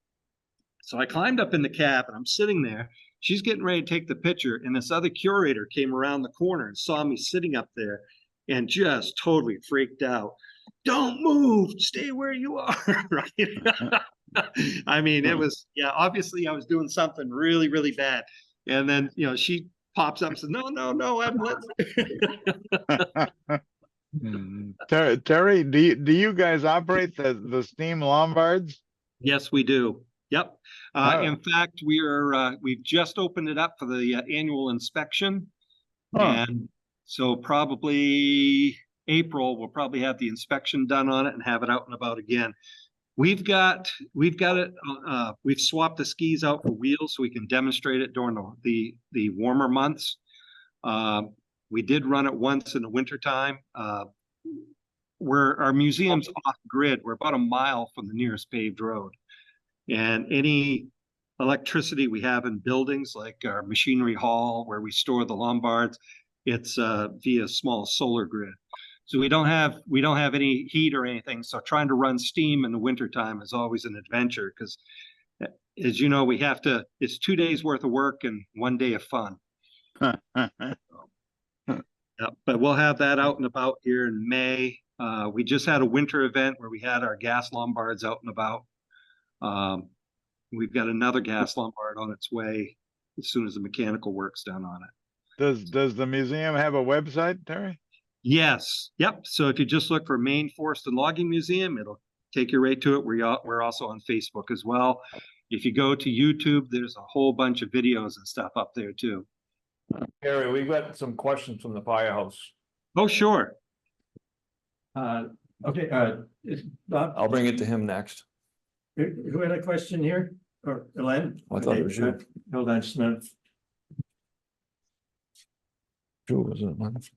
So I climbed up in the cab and I'm sitting there. She's getting ready to take the picture, and this other curator came around the corner and saw me sitting up there and just totally freaked out. "Don't move, stay where you are." Right? I mean, it was, yeah, obviously I was doing something really, really bad. And then, she pops up and says, no, I'm Terry, do you guys operate the steam Lombards? Yes, we do. Yep. In fact, we've just opened it up for the annual inspection. And so probably April, we'll probably have the inspection done on it and have it out and about again. We've got it. We've swapped the skis out for wheels so we can demonstrate it during the warmer months. We did run it once in the wintertime. Where our museum's off grid, we're about a mile from the nearest paved road. And any electricity we have in buildings like our machinery hall where we store the Lombards, it's via small solar grid. So we don't have any heat or anything. So trying to run steam in the wintertime is always an adventure because, as you know, it's 2 days worth of work and 1 day of fun. But we'll have that out and about here in May. We just had a winter event where we had our gas Lombards out and about. We've got another gas Lombard on its way as soon as the mechanical work's done on it. Does the museum have a website, Terry? Yes. Yep. So if you just look for Maine Forest and Logging Museum, it'll take you right to it. We're also on Facebook as well. If you go to YouTube, there's a whole bunch of videos and stuff up there too. Gary, we've got some questions from the firehouse. Oh, sure. Okay, Bob, I'll bring it to him next. who had a question here? Or Elaine? I thought it was you. Hold on just a minute. Drew, wasn't it?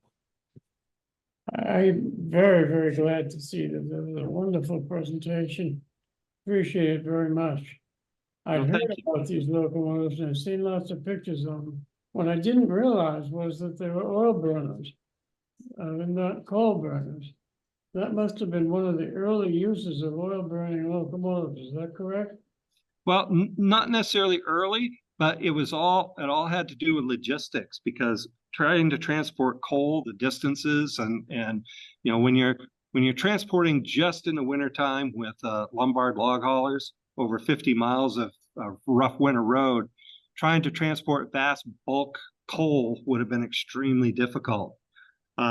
I'm very, very glad to see that. It was a wonderful presentation. Appreciate it very much. I've Well, heard thank you. about these locomotives and I've seen lots of pictures of them. What I didn't realize was that they were oil burners, and not coal burners. That must have been one of the early uses of oil burning locomotives. Is that correct? Well, not necessarily early, but it all had to do with logistics because trying to transport coal, the distances and you know, when you're transporting just in the wintertime with Lombard log haulers over 50 miles of rough winter road, trying to transport vast bulk coal would have been extremely difficult.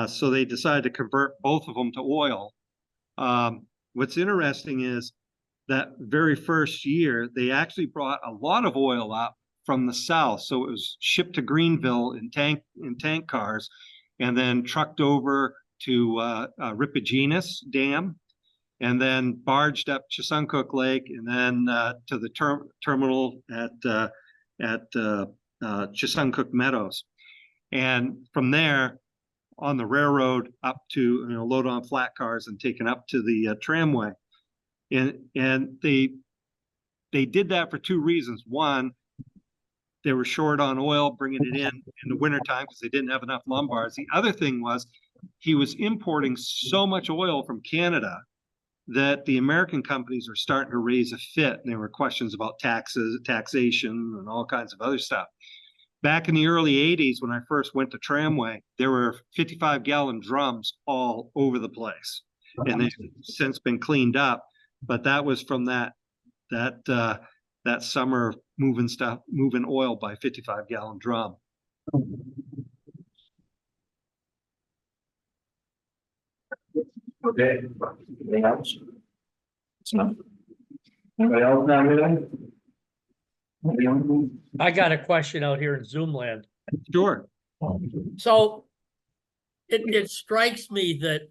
So they decided to convert both of them to oil. What's interesting is that very first year, they actually brought a lot of oil up from the south. So it was shipped to Greenville in tank cars and then trucked over to Ripigenus Dam and then barged up Chesuncook Lake and then to the terminal at Chesuncook Meadows. And from there on the railroad up to, load on flat cars and taken up to the tramway. And they did that for two reasons. One, they were short on oil, bringing it in the wintertime because they didn't have enough Lombards. The other thing was he was importing so much oil from Canada that the American companies were starting to raise a fit. And there were questions about taxes, taxation, and all kinds of other stuff. Back in the early 80s, when I first went to Tramway, there were 55-gallon drums all over the place. And they've since been cleaned up. But that was from that summer moving oil by 55-gallon drum. Okay. Anything else? No. Anybody else now, anything? I got a question out here in Zoom land. Sure. So it strikes me that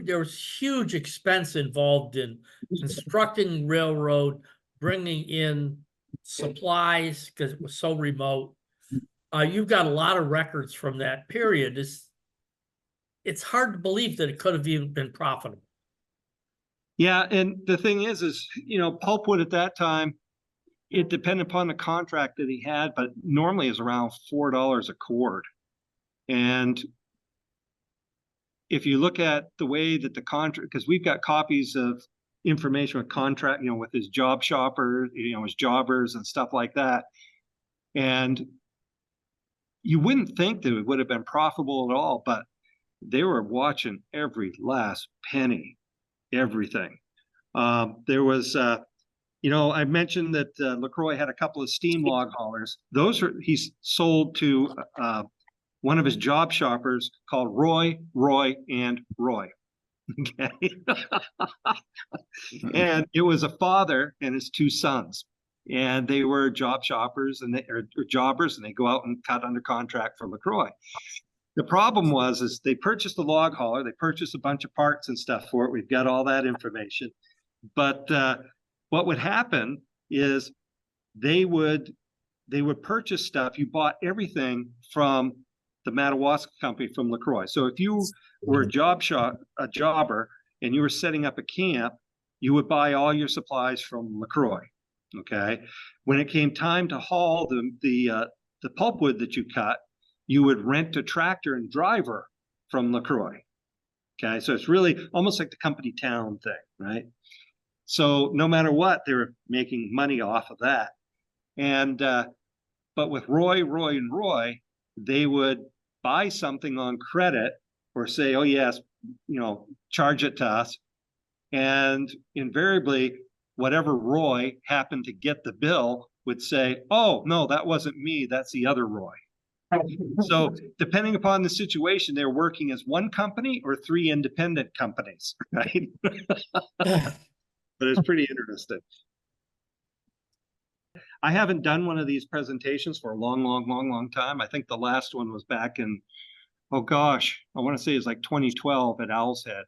there was huge expense involved in constructing railroad, bringing in supplies because it was so remote. You've got a lot of records from that period. It's hard to believe that it could have even been profitable. Yeah, and the thing is pulpwood at that time, it depended upon the contract that he had, but normally is around $4 a cord. And if you look at the way that the contract, because we've got copies of information with contract, with his job shopper, his jobbers and stuff like that. And you wouldn't think that it would have been profitable at all, but they were watching every last penny, everything. There was, I mentioned that LaCroix had a couple of steam log haulers. He's sold to one of his job shoppers called Roy, and Roy. Okay. And it was a father and his two sons. And they were job shoppers and jobbers, and they go out and cut under contract for LaCroix. The problem is they purchased a log hauler, they purchased a bunch of parts and stuff for it. We've got all that information. But what would happen is they would purchase stuff. You bought everything from the Madawaska company from LaCroix. So if you were a jobber and you were setting up a camp, you would buy all your supplies from LaCroix. Okay. When it came time to haul the pulpwood that you cut, you would rent a tractor and driver from LaCroix. Okay. So it's really almost like the company town thing, right? So no matter what, they were making money off of that. And but with Roy, and Roy, they would buy something on credit or say, oh yes, charge it to us. And invariably, whatever Roy happened to get the bill would say, oh no, that wasn't me, that's the other Roy. So depending upon the situation, they're working as one company or three independent companies, right? But it's pretty interesting. I haven't done one of these presentations for a long time. I think the last one was back in, oh gosh, I want to say it's like 2012 at Owl's Head.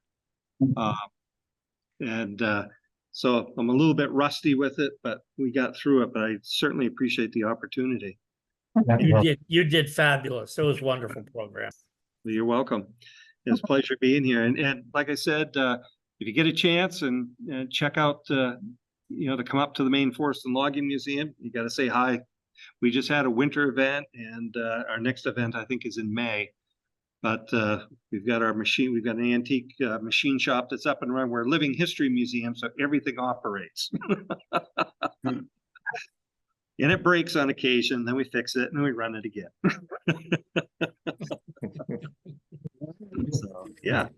So I'm a little bit rusty with it, but we got through it, but I certainly appreciate the opportunity. You did fabulous. It was a wonderful program. You're welcome. It's a pleasure being here. And like I said, if you get a chance and check out, to come up to the Maine Forest and Logging Museum, you got to say hi. We just had a winter event, and our next event, I think, is in May. But we've got an antique machine shop that's up and running. We're a living history museum, so everything operates. And it breaks on occasion, then we fix it, and then we run it again. So, yeah.